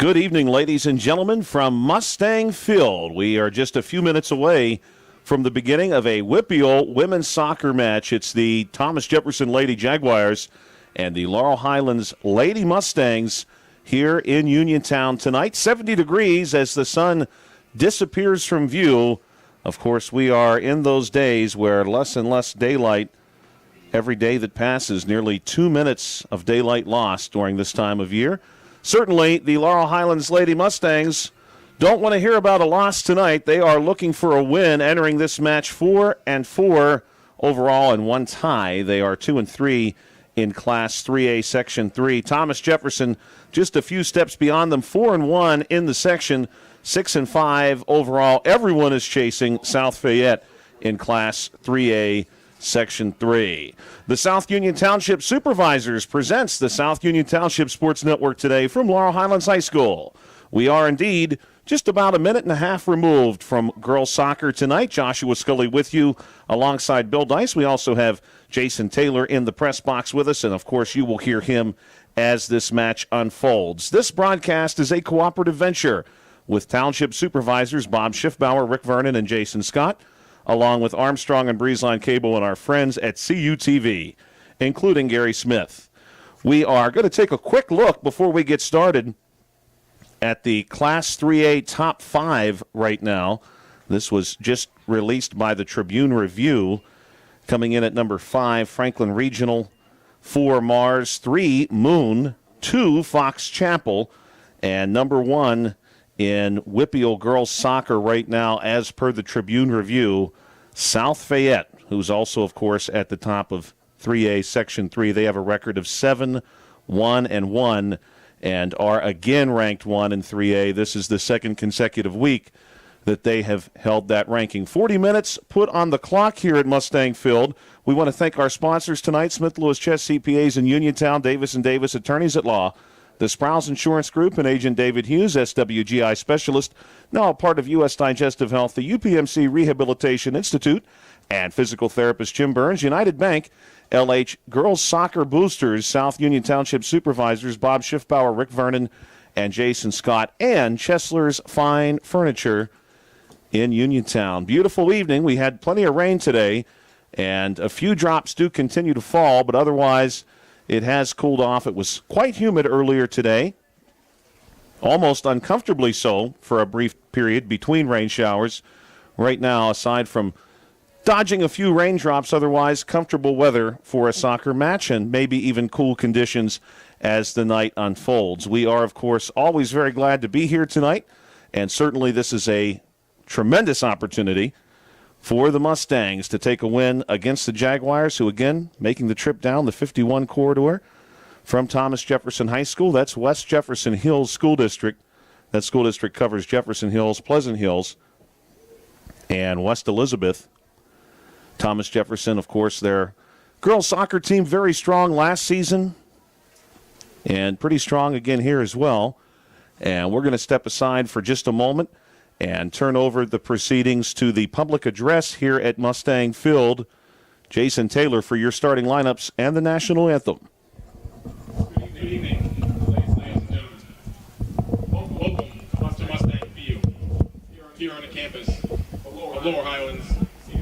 Good evening, ladies and gentlemen, from Mustang Field. We are just a few minutes away from the beginning of a WPIAL women's soccer match. It's the Thomas Jefferson Lady Jaguars and the Laurel Highlands Lady Mustangs here in Uniontown tonight. 70 degrees as the sun disappears from view. Of course, we are in those days where less and less daylight every day that passes, nearly 2 minutes of daylight lost during this time of year. Certainly, the Laurel Highlands Lady Mustangs don't want to hear about a loss tonight. They are looking for a win, entering this match 4-4 overall and one tie. They are 2-3 in Class 3A Section 3. Thomas Jefferson just a few steps beyond them, 4-1 in the section, 6-5 overall. Everyone is chasing South Fayette in Class 3A Section 3. The South Union Township Supervisors presents the South Union Township Sports Network today from Laurel Highlands High School. We are indeed just about a minute and a half removed from girls soccer tonight. Joshua Scully with you alongside Bill Dice. We also have Jason Taylor in the press box with us, and of course you will hear him as this match unfolds. This broadcast is a cooperative venture with Township Supervisors Bob Schiffbauer, Rick Vernon, and Jason Scott, along with Armstrong and Breezeline Cable and our friends at CUTV, including Gary Smith. We are going to take a quick look before we get started at the Class 3A Top 5 right now. This was just released by the Tribune Review. Coming in at number 5, Franklin Regional, 4, Mars, 3, Moon, 2, Fox Chapel, and number 1 in WPIAL girls soccer right now, as per the Tribune Review, South Fayette, who's also, of course, at the top of 3A Section 3. They have a record of 7-1-1 and are again ranked 1 in 3A. This is the second consecutive week that they have held that ranking. 40 minutes put on the clock here at Mustang Field. We want to thank our sponsors tonight, Smith Lewis Chess CPAs in Uniontown, Davis & Davis Attorneys at Law, the Sprouse Insurance Group and Agent David Hughes, SWGI Specialist, now a part of U.S. Digestive Health, the UPMC Rehabilitation Institute, and physical therapist Jim Burns, United Bank, LH Girls Soccer Boosters, South Union Township Supervisors Bob Schiffbauer, Rick Vernon, and Jason Scott, and Chesler's Fine Furniture in Uniontown. Beautiful evening. We had plenty of rain today, and a few drops do continue to fall, but otherwise it has cooled off. It was quite humid earlier today, almost uncomfortably so for a brief period between rain showers. Right now, aside from dodging a few raindrops, otherwise comfortable weather for a soccer match and maybe even cool conditions as the night unfolds. We are, of course, always very glad to be here tonight, and certainly this is a tremendous opportunity for the Mustangs to take a win against the Jaguars, who, again, making the trip down the 51 corridor from Thomas Jefferson High School. That's West Jefferson Hills School District. That school district covers Jefferson Hills, Pleasant Hills, and West Elizabeth. Thomas Jefferson, of course, their girls soccer team, very strong last season and pretty strong again here as well. And we're going to step aside for just a moment and turn over the proceedings to the public address here at Mustang Field. Jason Taylor for your starting lineups and the national anthem. Good evening, ladies and gentlemen. Welcome to Mustang Field, here on the campus of Laurel Highlands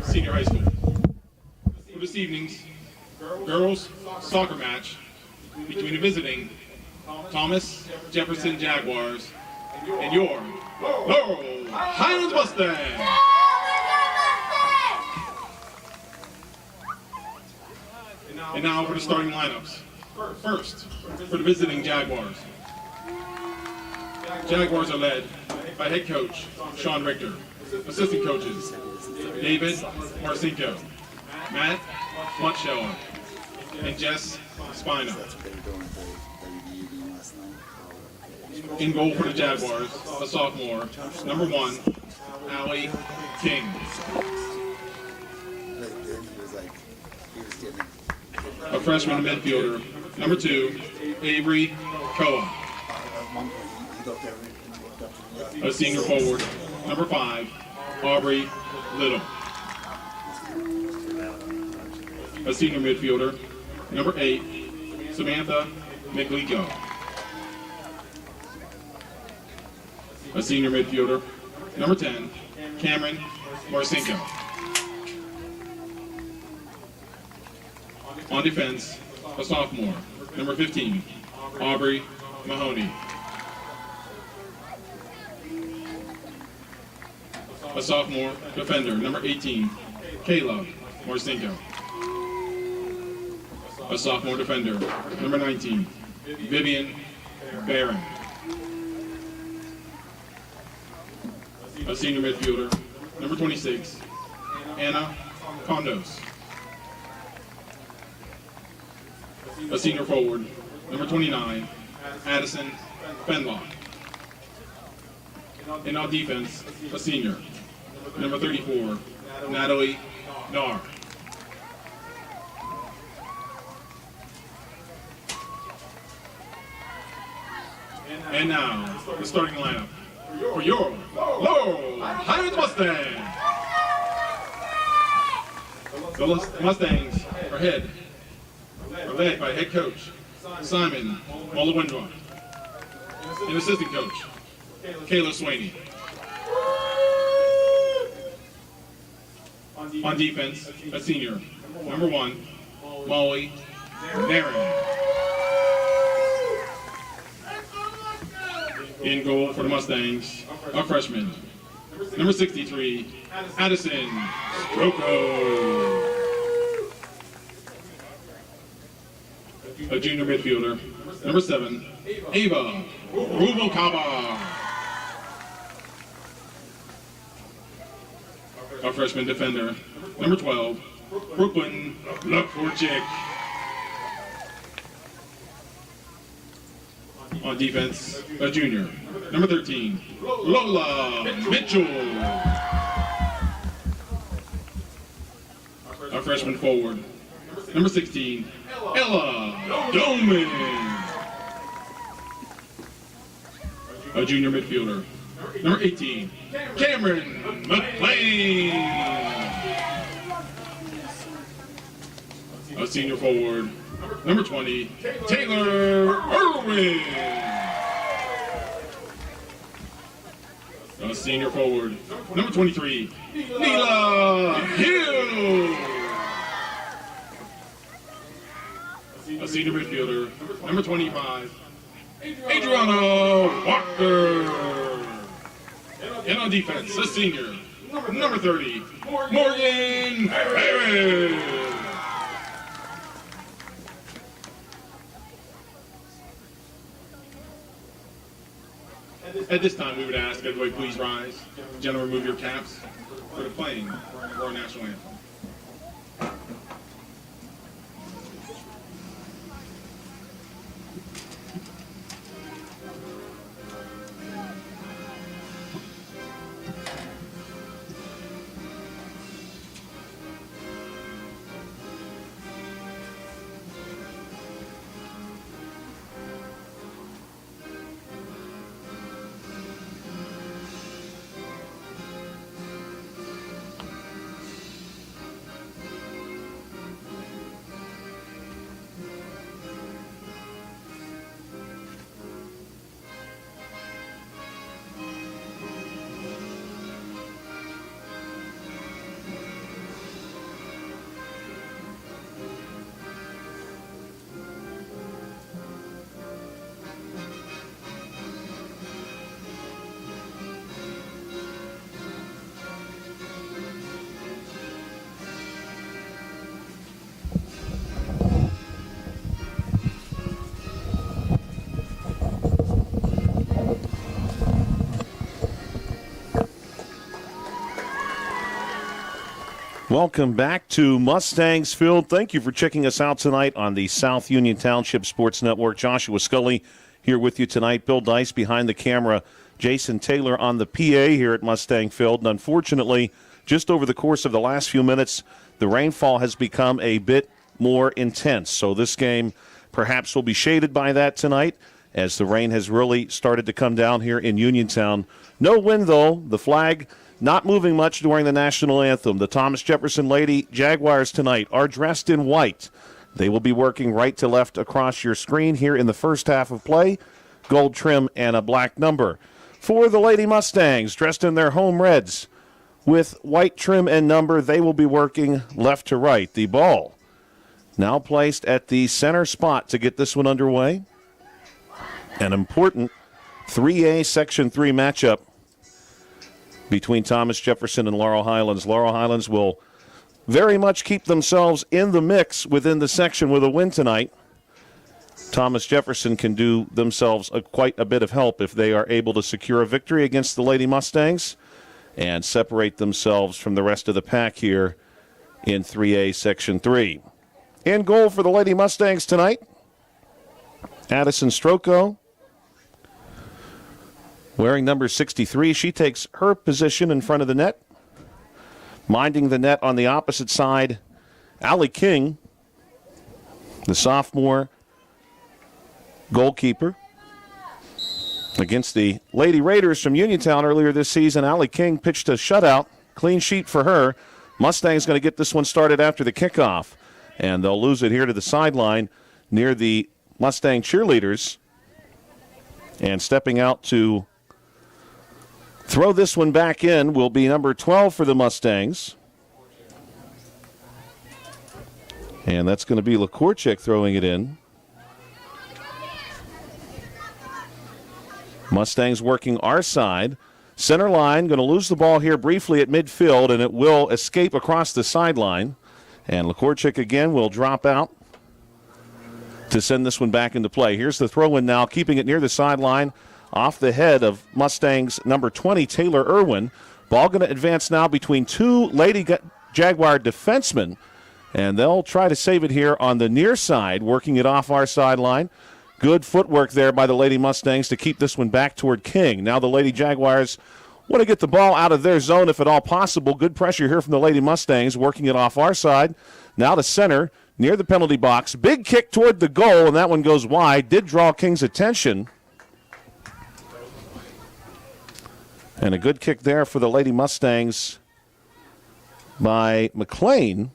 Senior High School. For this evening's girls soccer match between the visiting Thomas Jefferson Jaguars and your Laurel Highlands Mustangs. And now for the starting lineups. First, for the visiting Jaguars. Jaguars are led by head coach Sean Richter, assistant coaches David Marcinko, Matt Mutscheller, and Jess Spina. In goal for the Jaguars, a sophomore, number 1, Allie King. A freshman midfielder, number 2, Avery Coa. A senior forward, number 5, Aubrey Little. A senior midfielder, number 8, Samantha McLeco. a senior midfielder. Number 10, Cameron Marcinko. On defense, a sophomore. Number 15, Aubrey Mahoney. A sophomore defender. Number 18, Kayla Marcinko. A sophomore defender. Number 19, Vivian Barron. A senior midfielder. Number 26, Anna Condos. A senior forward. Number 29, Addison Fenlock. And on defense, a senior. Number 34, Natalie Nar. And now, the starting lineup for your Laurel Highlands Mustangs. The Mustangs are led by head coach Simon Mullawindra and assistant coach Kayla Swaney. On defense, a senior, number 1, Molly Nairn. In goal for the Mustangs, a freshman, number 63, Addison Stroko. A junior midfielder, number 7, Ava Rubalcaba. A freshman defender, number 12, Brooklyn Laporchik. On defense, a junior, number 13, Lola Mitchell. A freshman forward, number 16, Ella Doman. A junior midfielder, number 18, Cameron McLean. A senior forward, number 20, Taylor Irwin. A senior forward, number 23, Neela Hill. A senior midfielder, number 25, Adriana Walker. And on defense, a senior, number 30, Morgan Harris. At this time, we would ask everybody please rise. Gentlemen, remove your caps for the playing of our national anthem. Welcome back to Mustangs Field. Thank you for checking us out tonight on the South Union Township Sports Network. Joshua Scully here with you tonight. Bill Dice behind the camera. Jason Taylor on the PA here at Mustang Field. And unfortunately, just over the course of the last few minutes, the rainfall has become a bit more intense. So this game perhaps will be shaded by that tonight as the rain has really started to come down here in Uniontown. No wind, though. The flag not moving much during the national anthem. The Thomas Jefferson Lady Jaguars tonight are dressed in white. They will be working right to left across your screen here in the first half of play. Gold trim and a black number. for the Lady Mustangs, dressed in their home reds with white trim and number. They will be working left to right. The ball now placed at the center spot to get this one underway. An important 3A Section 3 matchup between Thomas Jefferson and Laurel Highlands. Laurel Highlands will very much keep themselves in the mix within the section with a win tonight. Thomas Jefferson can do themselves quite a bit of help if they are able to secure a victory against the Lady Mustangs and separate themselves from the rest of the pack here in 3A Section 3. In goal for the Lady Mustangs tonight, Addison Stroko, wearing number 63. She takes her position in front of the net. Minding the net on the opposite side, Allie King, the sophomore goalkeeper. Against the Lady Raiders from Uniontown earlier this season, Allie King pitched a shutout. Clean sheet for her. Mustang's going to get this one started after the kickoff. And they'll lose it here to the sideline near the Mustang cheerleaders. And stepping out to throw this one back in will be number 12 for the Mustangs. And that's going to be Lakorchik throwing it in. Mustangs working our side. Center line, going to lose the ball here briefly at midfield, and it will escape across the sideline. And Lakorchik again will drop out to send this one back into play. Here's the throw-in now, keeping it near the sideline, off the head of Mustangs number 20, Taylor Irwin. Ball going to advance now between two Lady Jaguar defensemen, and they'll try to save it here on the near side, working it off our sideline. Good footwork there by the Lady Mustangs to keep this one back toward King. Now the Lady Jaguars want to get the ball out of their zone if at all possible. Good pressure here from the Lady Mustangs, working it off our side. Now to center, near the penalty box. Big kick toward the goal, and that one goes wide. Did draw King's attention. And a good kick there for the Lady Mustangs by McLean.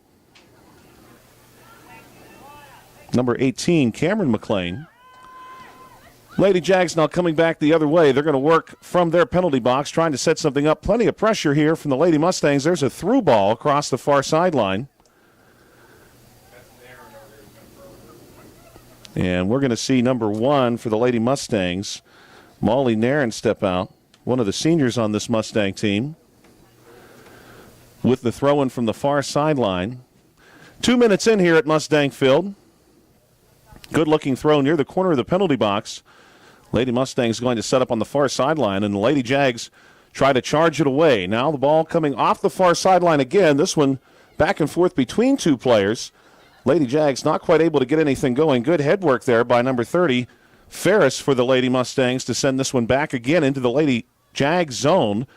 Number 18, Cameron McLean. Lady Jags now coming back the other way. They're going to work from their penalty box, trying to set something up. Plenty of pressure here from the Lady Mustangs. There's a through ball across the far sideline. And we're going to see number 1 for the Lady Mustangs, Molly Nairn, step out, one of the seniors on this Mustang team, with the throw-in from the far sideline. 2 minutes in here at Mustang Field. Good-looking throw near the corner of the penalty box. Lady Mustangs going to set up on the far sideline, and the Lady Jags try to charge it away. Now the ball coming off the far sideline again. This one back and forth between two players. Lady Jags not quite able to get anything going. Good head work there by number 30, Ferris, for the Lady Mustangs to send this one back again into the Lady Jags zone.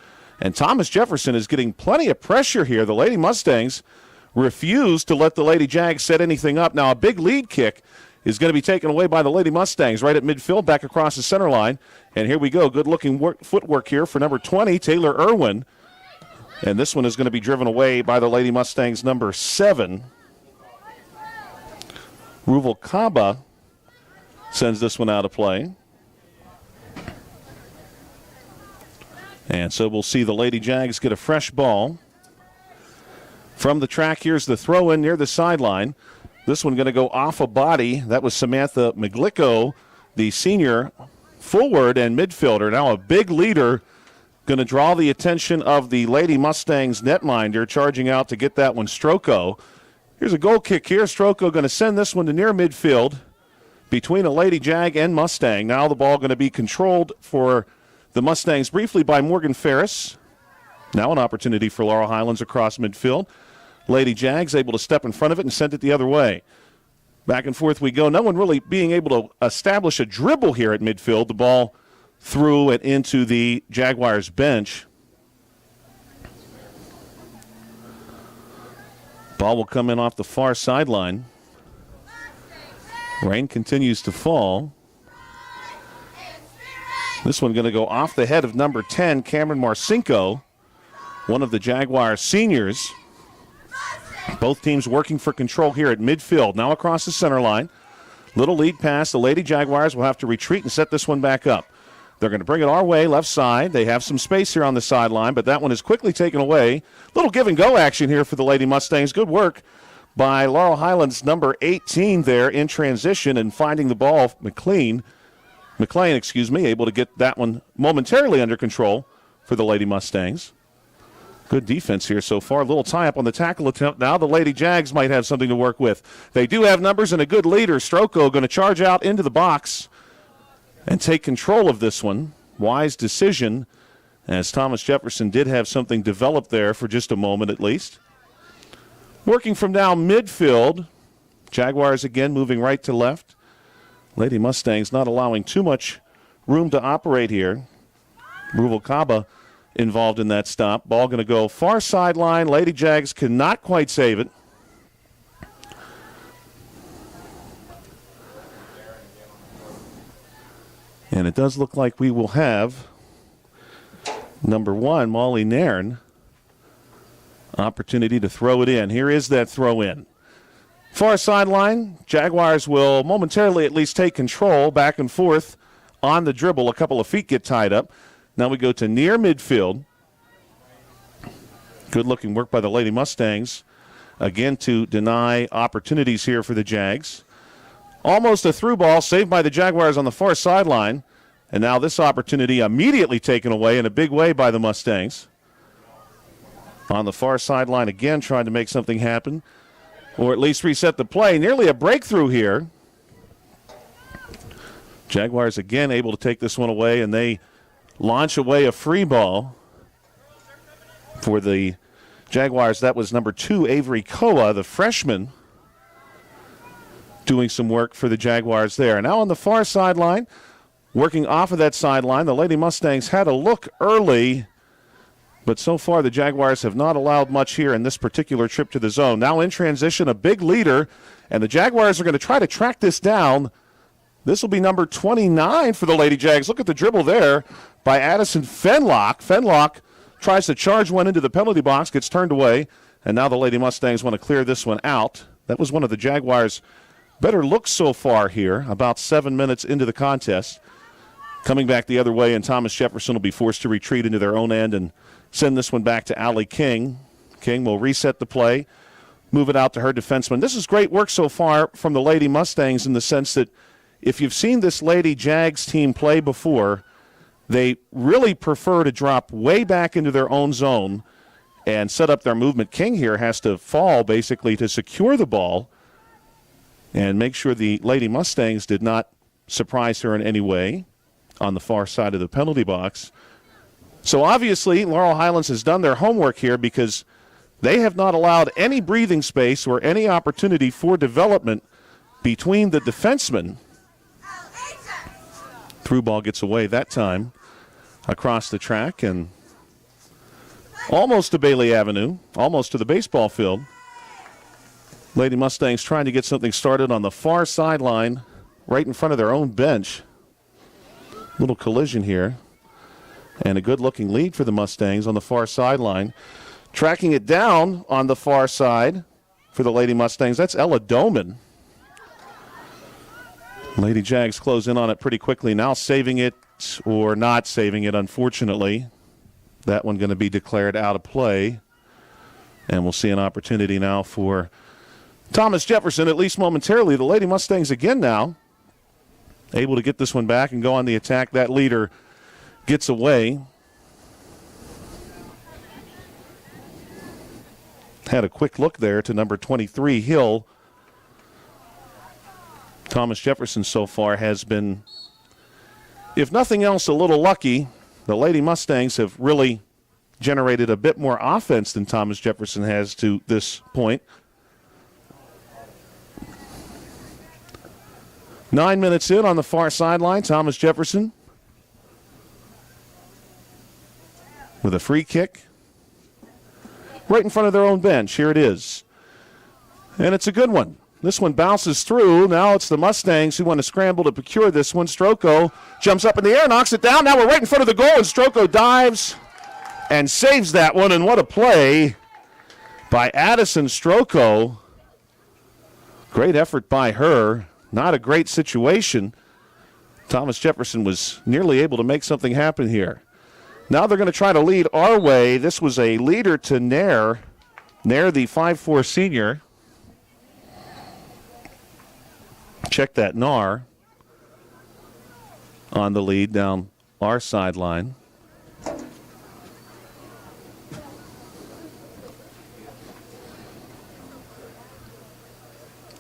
And Thomas Jefferson is getting plenty of pressure here. The Lady Mustangs refuse to let the Lady Jags set anything up. Now a big lead kick is going to be taken away by the Lady Mustangs right at midfield, back across the center line. And here we go. Good-looking footwork here for number 20, Taylor Irwin. And this one is going to be driven away by the Lady Mustangs number 7. Ruvalcaba sends this one out of play. And so we'll see the Lady Jags get a fresh ball. From the track, here's the throw-in near the sideline. This one going to go off a body. That was Samantha Maglico, the senior forward and midfielder. Now a big leader, going to draw the attention of the Lady Mustangs netminder, charging out to get that one, Stroko. Here's a goal kick here. Stroko going to send this one to near midfield between a Lady Jag and Mustang. Now the ball going to be controlled for the Mustangs briefly by Morgan Ferris. Now an opportunity for Laurel Highlands across midfield. Lady Jags able to step in front of it and send it the other way. Back and forth we go. No one really being able to establish a dribble here at midfield. The ball through and into the Jaguars bench. Ball will come in off the far sideline. Rain continues to fall. This one going to go off the head of number 10, Cameron Marcinko, one of the Jaguar seniors. Both teams working for control here at midfield. Now across the center line. Little lead pass. The Lady Jaguars will have to retreat and set this one back up. They're going to bring it our way, left side. They have some space here on the sideline, but that one is quickly taken away. Little give-and-go action here for the Lady Mustangs. Good work by Laurel Highlands, number 18 there in transition and finding the ball. McLean, able to get that one momentarily under control for the Lady Mustangs. Good defense here so far. A little tie-up on the tackle attempt. Now the Lady Jags might have something to work with. They do have numbers and a good leader. Stroko going to charge out into the box and take control of this one. Wise decision, as Thomas Jefferson did have something developed there for just a moment at least. Working from down midfield, Jaguars again moving right to left. Lady Mustangs not allowing too much room to operate here. Ruvalcaba involved in that stop. Ball going to go far sideline. Lady Jags cannot quite save it. And it does look like we will have number 1, Molly Nairn, opportunity to throw it in. Here is that throw in. Far sideline, Jaguars will momentarily at least take control back and forth on the dribble. A couple of feet get tied up. Now we go to near midfield. Good looking work by the Lady Mustangs. Again to deny opportunities here for the Jags. Almost a through ball saved by the Jaguars on the far sideline. And now this opportunity immediately taken away in a big way by the Mustangs. On the far sideline again trying to make something happen. Or at least reset the play. Nearly a breakthrough here. Jaguars again able to take this one away, and they launch away a free ball for the Jaguars. That was number 2, Avery Koa, the freshman, doing some work for the Jaguars there. Now on the far sideline, working off of that sideline, the Lady Mustangs had a look early, but so far the Jaguars have not allowed much here in this particular trip to the zone. Now in transition, a big leader, and the Jaguars are going to try to track this down. This will be number 29 for the Lady Jags. Look at the dribble there by Addison Fenlock. Fenlock tries to charge one into the penalty box, gets turned away, and now the Lady Mustangs want to clear this one out. That was one of the Jaguars' better looks so far here, about 7 minutes into the contest. Coming back the other way, and Thomas Jefferson will be forced to retreat into their own end and send this one back to Allie King. King will reset the play, move it out to her defenseman. This is great work so far from the Lady Mustangs in the sense that if you've seen this Lady Jags team play before, they really prefer to drop way back into their own zone and set up their movement. King here has to fall basically to secure the ball and make sure the Lady Mustangs did not surprise her in any way on the far side of the penalty box. So obviously Laurel Highlands has done their homework here because they have not allowed any breathing space or any opportunity for development between the defensemen. Through ball gets away that time across the track and almost to Bailey Avenue, almost to the baseball field. Lady Mustangs trying to get something started on the far sideline right in front of their own bench. Little collision here. And a good-looking lead for the Mustangs on the far sideline. Tracking it down on the far side for the Lady Mustangs, that's Ella Doman. Lady Jags close in on it pretty quickly now, saving it or not saving it, unfortunately. That one going to be declared out of play. And we'll see an opportunity now for Thomas Jefferson, at least momentarily. The Lady Mustangs again now able to get this one back and go on the attack. That leader gets away. Had a quick look there to number 23, Hill. Thomas Jefferson so far has been, if nothing else, a little lucky. The Lady Mustangs have really generated a bit more offense than Thomas Jefferson has to this point. 9 minutes in on the far sideline, Thomas Jefferson with a free kick right in front of their own bench. Here it is. And it's a good one. This one bounces through. Now it's the Mustangs who want to scramble to procure this one. Stroko jumps up in the air, knocks it down. Now we're right in front of the goal, and Stroko dives and saves that one. And what a play by Addison Stroko. Great effort by her. Not a great situation, Thomas Jefferson was nearly able to make something happen here. Now they're going to try to lead our way. This was a leader to Nair. Nair, the 5'4 senior. Check that Nar on the lead down our sideline.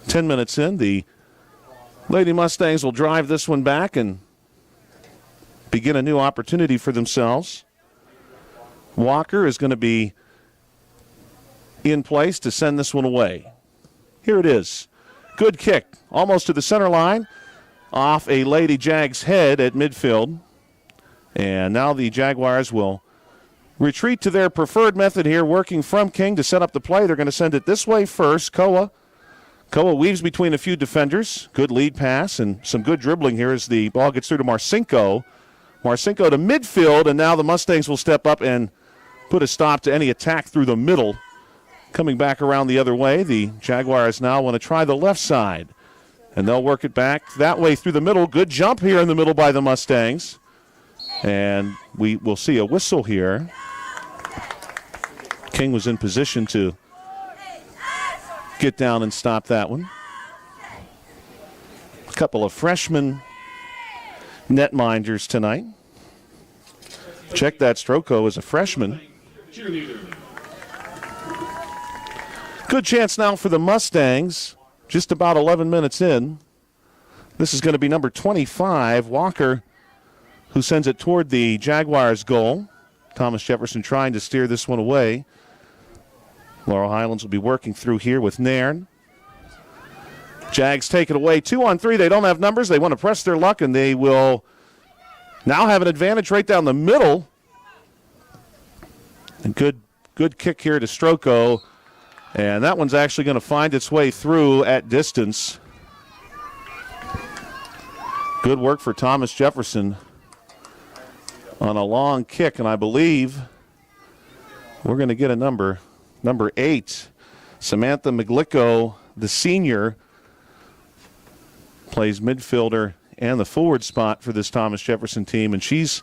Ten minutes in, the Lady Mustangs will drive this one back and begin a new opportunity for themselves. Walker is going to be in place to send this one away. Here it is. Good kick, almost to the center line, off a Lady Jags head at midfield. And now the Jaguars will retreat to their preferred method here, working from King to set up the play. They're going to send it this way first. Koa weaves between a few defenders. Good lead pass and some good dribbling here as the ball gets through to Marcinko. Marcinko to midfield, and now the Mustangs will step up and put a stop to any attack through the middle. Coming back around the other way, the Jaguars now want to try the left side, and they'll work it back that way through the middle. Good jump here in the middle by the Mustangs, and we will see a whistle here. King was in position to get down and stop that one. A couple of freshmen netminders tonight. Check that, Stroko is a freshman. Good chance now for the Mustangs. Just about 11 minutes in. This is going to be number 25, Walker, who sends it toward the Jaguars' goal. Thomas Jefferson trying to steer this one away. Laurel Highlands will be working through here with Nairn. Jags take it away. 2-on-3. They don't have numbers. They want to press their luck, and they will now have an advantage right down the middle. And good kick here to Stroko. And that one's actually going to find its way through at distance. Good work for Thomas Jefferson on a long kick, and I believe we're going to get a number 8. Samantha McGlicko, the senior, plays midfielder and the forward spot for this Thomas Jefferson team, and she's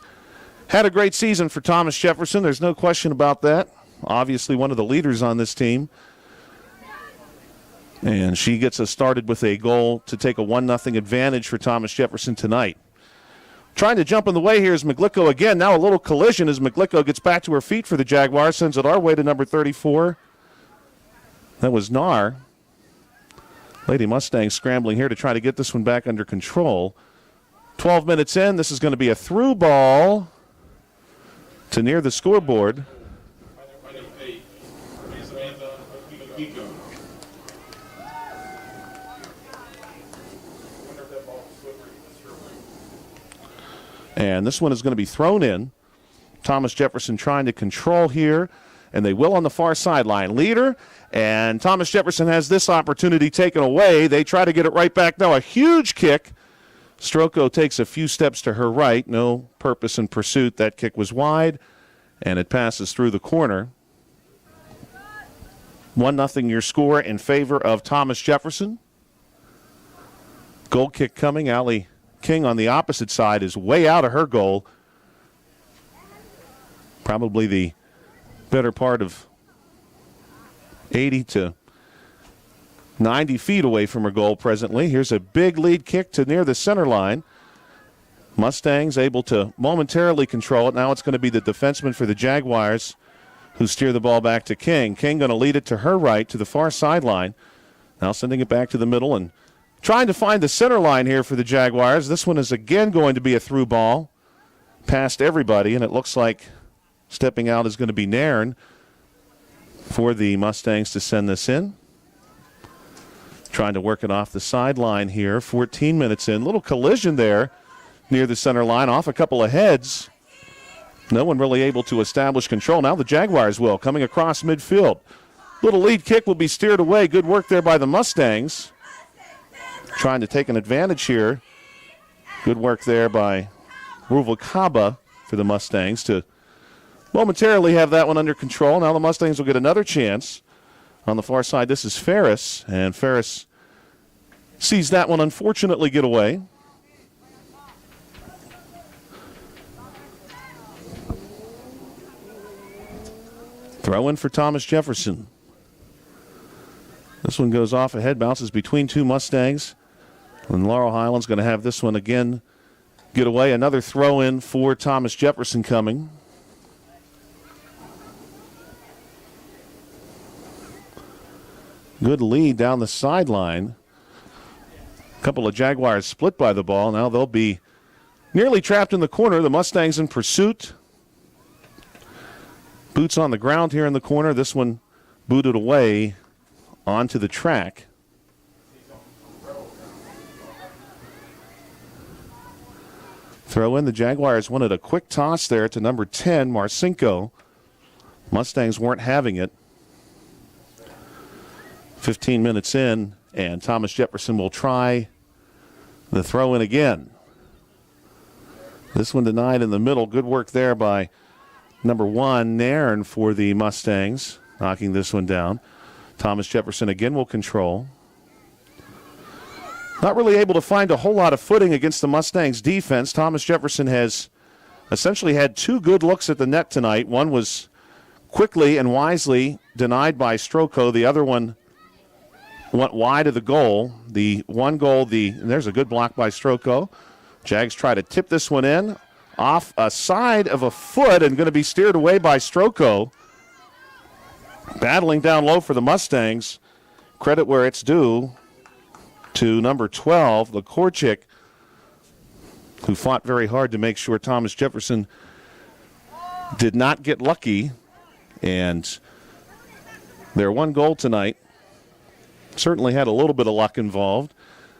had a great season for Thomas Jefferson. There's no question about that. Obviously one of the leaders on this team. And she gets us started with a goal to take a 1-0 advantage for Thomas Jefferson tonight. Trying to jump in the way here is McGlicko again. Now a little collision as McGlicko gets back to her feet for the Jaguars. Sends it our way to number 34. That was Nar. Lady Mustangs scrambling here to try to get this one back under control. 12 minutes in. This is going to be a through ball to near the scoreboard. And this one is going to be thrown in. Thomas Jefferson trying to control here, and they will on the far sideline. Leader, and Thomas Jefferson has this opportunity taken away. They try to get it right back. Now a huge kick. Stroko takes a few steps to her right. No purpose in pursuit. That kick was wide, and it passes through the corner. 1-0 your score in favor of Thomas Jefferson. Goal kick coming. Allie King on the opposite side is way out of her goal. Probably the better part of 80 to 90 feet away from her goal presently. Here's a big lead kick to near the center line. Mustangs able to momentarily control it. Now it's going to be the defenseman for the Jaguars who steer the ball back to King. King going to lead it to her right to the far sideline. Now sending it back to the middle and trying to find the center line here for the Jaguars. This one is again going to be a through ball past everybody, and it looks like stepping out is going to be Nairn for the Mustangs to send this in. Trying to work it off the sideline here. 14 minutes in. Little collision there near the center line, off a couple of heads. No one really able to establish control. Now the Jaguars will, coming across midfield. Little lead kick will be steered away. Good work there by the Mustangs. Trying to take an advantage here. Good work there by Ruvalcaba for the Mustangs to momentarily have that one under control. Now the Mustangs will get another chance. On the far side, this is Ferris, and Ferris sees that one unfortunately get away. Throw in for Thomas Jefferson. This one goes off ahead, bounces between two Mustangs. And Laurel Highlands going to have this one again get away. Another throw in for Thomas Jefferson coming. Good lead down the sideline. A couple of Jaguars split by the ball. Now they'll be nearly trapped in the corner. The Mustangs in pursuit. Boots on the ground here in the corner. This one booted away onto the track. Throw in. The Jaguars wanted a quick toss there to number 10, Marcinko. Mustangs weren't having it. 15 minutes in, and Thomas Jefferson will try the throw in again. This one denied in the middle. Good work there by number 1, Nairn, for the Mustangs, knocking this one down. Thomas Jefferson again will control. Not really able to find a whole lot of footing against the Mustangs' defense. Thomas Jefferson has essentially had 2 good looks at the net tonight. One was quickly and wisely denied by Stroko. The other one went wide of the goal. The one goal, and there's a good block by Stroko. Jags try to tip this one in off a side of a foot and going to be steered away by Stroko. Battling down low for the Mustangs. Credit where it's due to number 12, Lakorchik, who fought very hard to make sure Thomas Jefferson did not get lucky. And their one goal tonight certainly had a little bit of luck involved.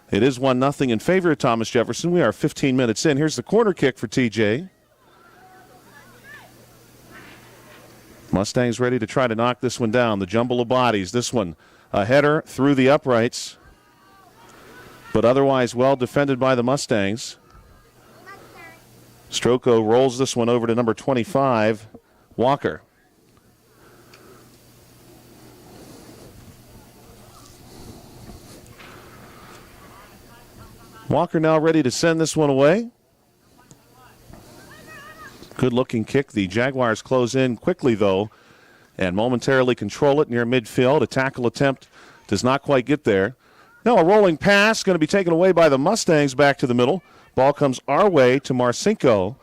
It is 1-0 in favor of Thomas Jefferson. We are 15 minutes in. Here's the corner kick for TJ. Mustangs ready to try to knock this one down. The jumble of bodies. This one, a header through the uprights, but otherwise well defended by the Mustangs. Stroko rolls this one over to number 25, Walker. Walker now ready to send this one away. Good looking kick. The Jaguars close in quickly, though, and momentarily control it near midfield. A tackle attempt does not quite get there. Now a rolling pass going to be taken away by the Mustangs back to the middle. Ball comes our way to Marcinko.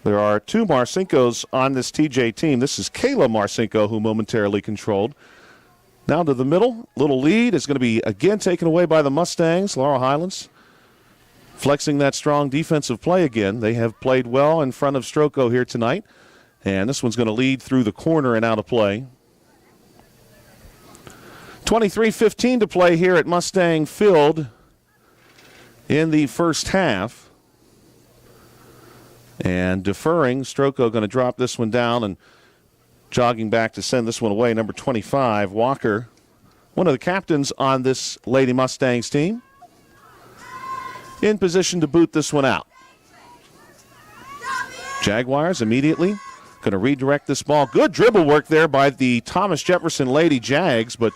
There are 2 Marcinkos on this TJ team. This is Kayla Marcinko, who momentarily controlled. Now to the middle. Little lead is going to be again taken away by the Mustangs. Laurel Highlands flexing that strong defensive play again. They have played well in front of Stroko here tonight. And this one's going to lead through the corner and out of play. 23:15 to play here at Mustang Field in the first half. And deferring, Stroko going to drop this one down and jogging back to send this one away. Number 25, Walker, one of the captains on this Lady Mustangs team, in position to boot this one out. Jaguars immediately going to redirect this ball. Good dribble work there by the Thomas Jefferson Lady Jags, but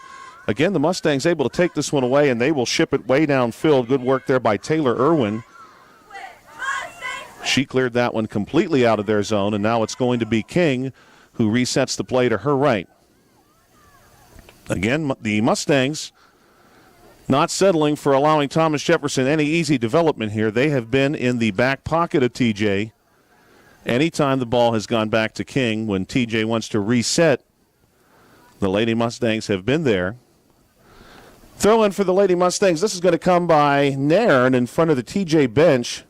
again, the Mustangs able to take this one away, and they will ship it way downfield. Good work there by Taylor Irwin. She cleared that one completely out of their zone, and now it's going to be King who resets the play to her right. Again, the Mustangs not settling for allowing Thomas Jefferson any easy development here. They have been in the back pocket of TJ anytime the ball has gone back to King. When TJ wants to reset, the Lady Mustangs have been there. Throw in for the Lady Mustangs. This is going to come by Nairn in front of the TJ bench.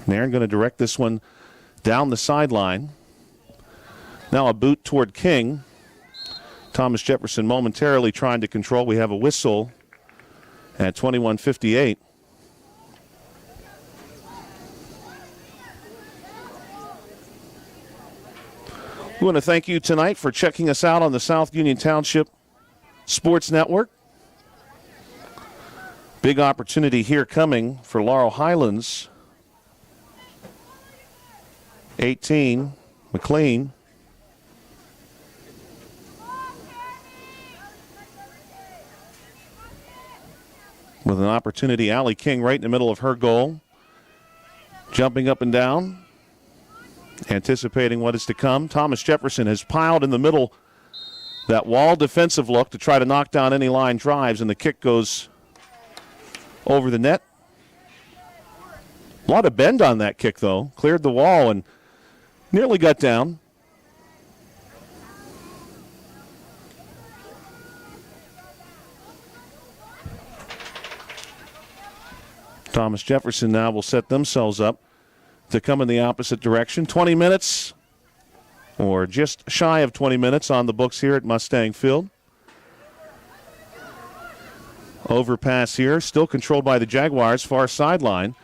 Nairn going to direct this one down the sideline. Now a boot toward King. Thomas Jefferson momentarily trying to control. We have a whistle at 21:58. We want to thank you tonight for checking us out on the South Union Township Sports Network. Big opportunity here coming for Laurel Highlands. 18, McLean. With an opportunity, Allie King right in the middle of her goal. Jumping up and down. anticipating what is to come. Thomas Jefferson has piled in the middle that wall defensive look to try to knock down any line drives, and the kick goes over the net. A lot of bend on that kick, though. Cleared the wall and nearly got down. Thomas Jefferson now will set themselves up to come in the opposite direction. 20 minutes, or just shy of 20 minutes on the books here at Mustang Field. Overpass here, still controlled by the Jaguars, far sideline.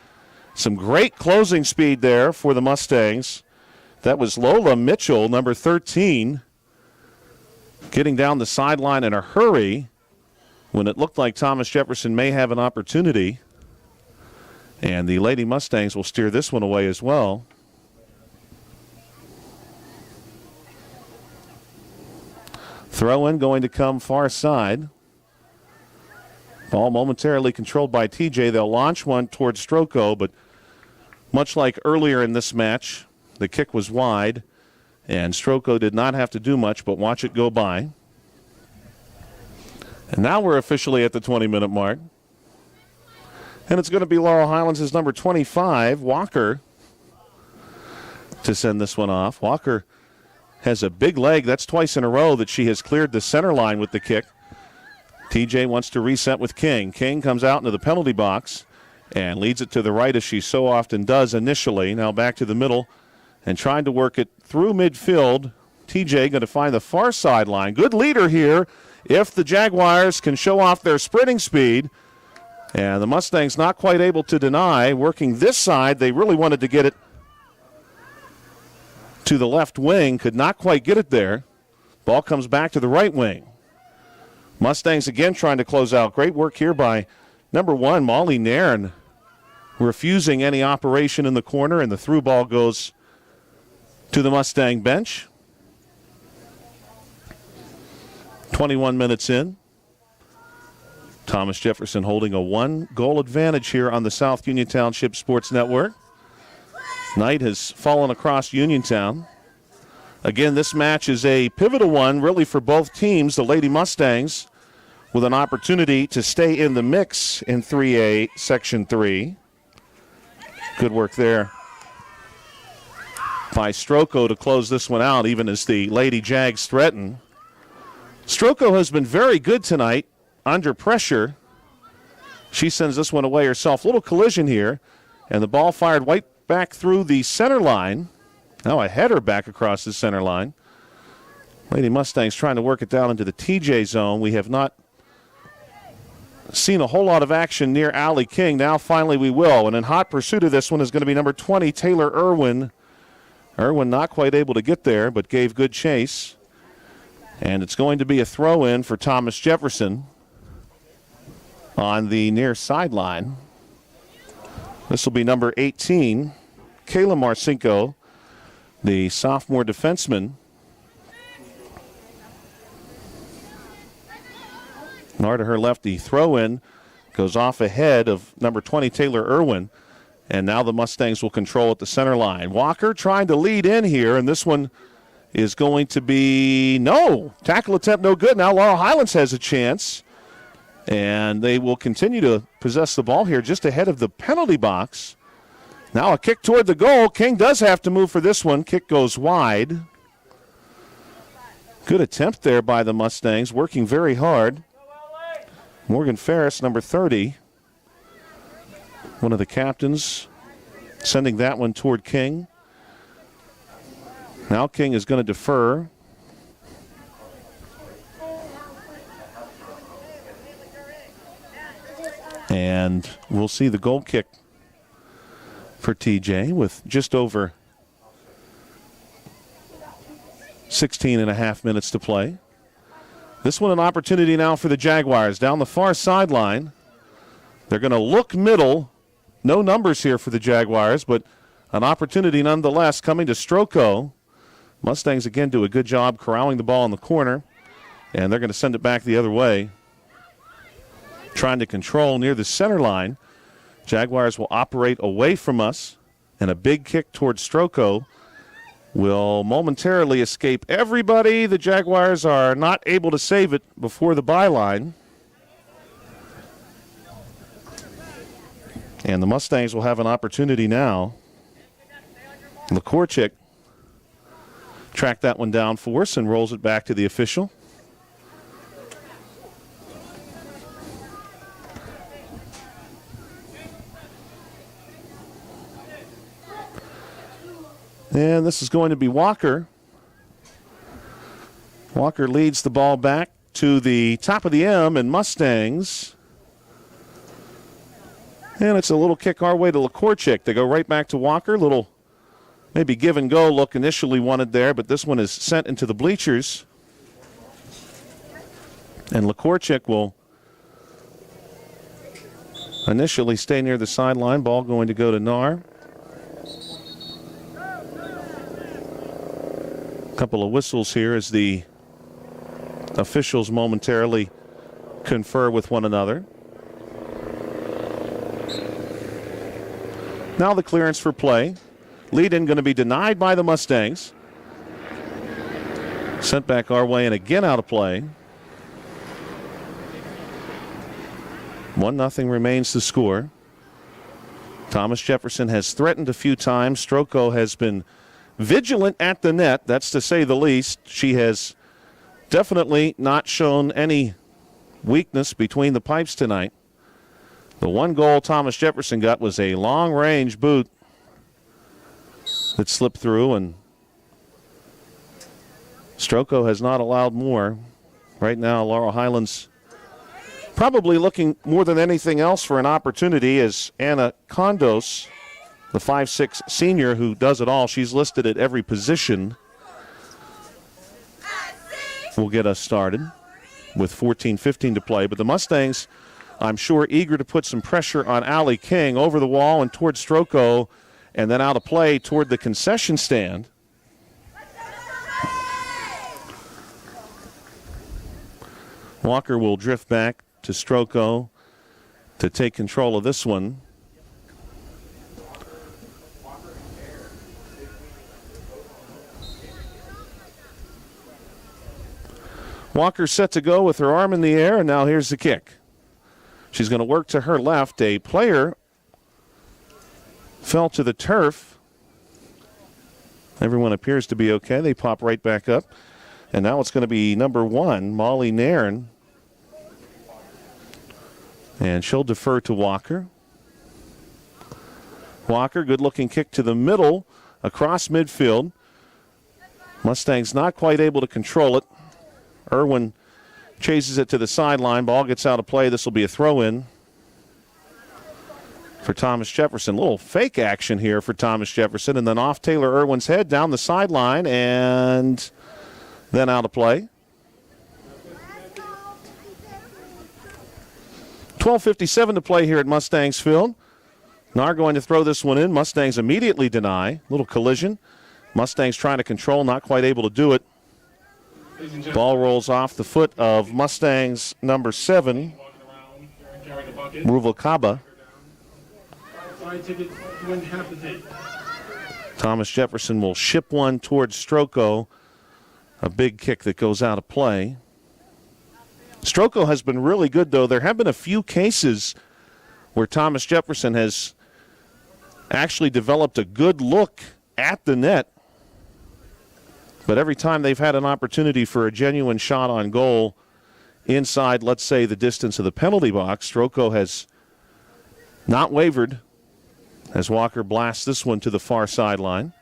Some great closing speed there for the Mustangs. That was Lola Mitchell, number 13, getting down the sideline in a hurry when it looked like Thomas Jefferson may have an opportunity. And the Lady Mustangs will steer this one away as well. Throw in going to come far side. Ball momentarily controlled by TJ. They'll launch one towards Stroko, but much like earlier in this match, the kick was wide, and Stroko did not have to do much but watch it go by. And now we're officially at the 20-minute mark. And it's going to be Laurel Highlands' number 25, Walker, to send this one off. Walker has a big leg. That's twice in a row that she has cleared the center line with the kick. TJ wants to reset with King. King comes out into the penalty box and leads it to the right as she so often does initially. Now back to the middle and trying to work it through midfield. TJ going to find the far sideline. Good leader here if the Jaguars can show off their sprinting speed. And the Mustangs not quite able to deny. Working this side, they really wanted to get it to the left wing. Could not quite get it there. Ball comes back to the right wing. Mustangs again trying to close out. Great work here by number 1, Molly Nairn, refusing any operation in the corner, and the through ball goes to the Mustang bench. 21 minutes in. Thomas Jefferson holding a 1-goal advantage here on the South Union Township Sports Network. Knight has fallen across Uniontown. Again, this match is a pivotal one really for both teams. The Lady Mustangs with an opportunity to stay in the mix in 3A Section 3. Good work there by Stroko to close this one out, even as the Lady Jags threaten. Stroko has been very good tonight under pressure. She sends this one away herself. Little collision here, and the ball fired right back through the center line. Now a header back across the center line. Lady Mustangs trying to work it down into the TJ zone. We have not seen a whole lot of action near Allie King. Now finally we will. And in hot pursuit of this one is going to be number 20, Taylor Irwin. Irwin not quite able to get there, but gave good chase. And it's going to be a throw-in for Thomas Jefferson on the near sideline. This will be number 18, Kayla Marcinko, the sophomore defenseman. Nor to her left, the throw-in goes off ahead of number 20, Taylor Irwin. And now the Mustangs will control at the center line. Walker trying to lead in here, and this one is going to be no. Tackle attempt no good. Now Laurel Highlands has a chance. And they will continue to possess the ball here just ahead of the penalty box. Now a kick toward the goal. King does have to move for this one. Kick goes wide. Good attempt there by the Mustangs, working very hard. Morgan Ferris, number 30, one of the captains, sending that one toward King. Now King is going to defer. And we'll see the goal kick for TJ with just over 16 and a half minutes to play. This one an opportunity now for the Jaguars down the far sideline. They're going to look middle. No numbers here for the Jaguars, but an opportunity nonetheless coming to Stroko. Mustangs again do a good job corralling the ball in the corner, and they're going to send it back the other way. Trying to control near the center line. Jaguars will operate away from us, and a big kick towards Stroko will momentarily escape everybody. The Jaguars are not able to save it before the byline. And the Mustangs will have an opportunity now. Lakorchik tracked that one down for us and rolls it back to the official. And this is going to be Walker. Walker leads the ball back to the top of the M, and Mustangs. And it's a little kick our way to Lakorchik. They go right back to Walker. Little maybe give and go look initially wanted there, but this one is sent into the bleachers. And Lakorchik will initially stay near the sideline. Ball going to go to Nar. Couple of whistles here as the officials momentarily confer with one another. Now the clearance for play. Lead-in going to be denied by the Mustangs. Sent back our way and again out of play. 1-0 remains the score. Thomas Jefferson has threatened a few times. Stroko has been vigilant at the net, that's to say the least. She has definitely not shown any weakness between the pipes tonight. The one goal Thomas Jefferson got was a long-range boot that slipped through, and Stroko has not allowed more. Right now, Laurel Highlands probably looking more than anything else for an opportunity as Anna Condos, the 5'6" senior who does it all. She's listed at every position. Will get us started with 14:15 to play. But the Mustangs, I'm sure, eager to put some pressure on Allie King over the wall and toward Stroko, and then out of play toward the concession stand. Walker will drift back to Stroko to take control of this one. Walker set to go with her arm in the air, and now here's the kick. She's going to work to her left. A player fell to the turf. Everyone appears to be okay. They pop right back up. And now it's going to be number 1, Molly Nairn. And she'll defer to Walker. Walker, good-looking kick to the middle, across midfield. Mustangs not quite able to control it. Irwin chases it to the sideline. Ball gets out of play. This will be a throw-in for Thomas Jefferson. A little fake action here for Thomas Jefferson, and then off Taylor Irwin's head down the sideline, and then out of play. 12:57 to play here at Mustangs Field. Nar going to throw this one in. Mustangs immediately deny. Little collision. Mustangs trying to control, not quite able to do it. Ball rolls off the foot of Mustangs number 7, Ruvalcaba. Thomas Jefferson will ship one towards Stroko. A big kick that goes out of play. Stroko has been really good, though. There have been a few cases where Thomas Jefferson has actually developed a good look at the net. But every time they've had an opportunity for a genuine shot on goal inside, let's say, the distance of the penalty box, Stroko has not wavered as Walker blasts this one to the far sideline.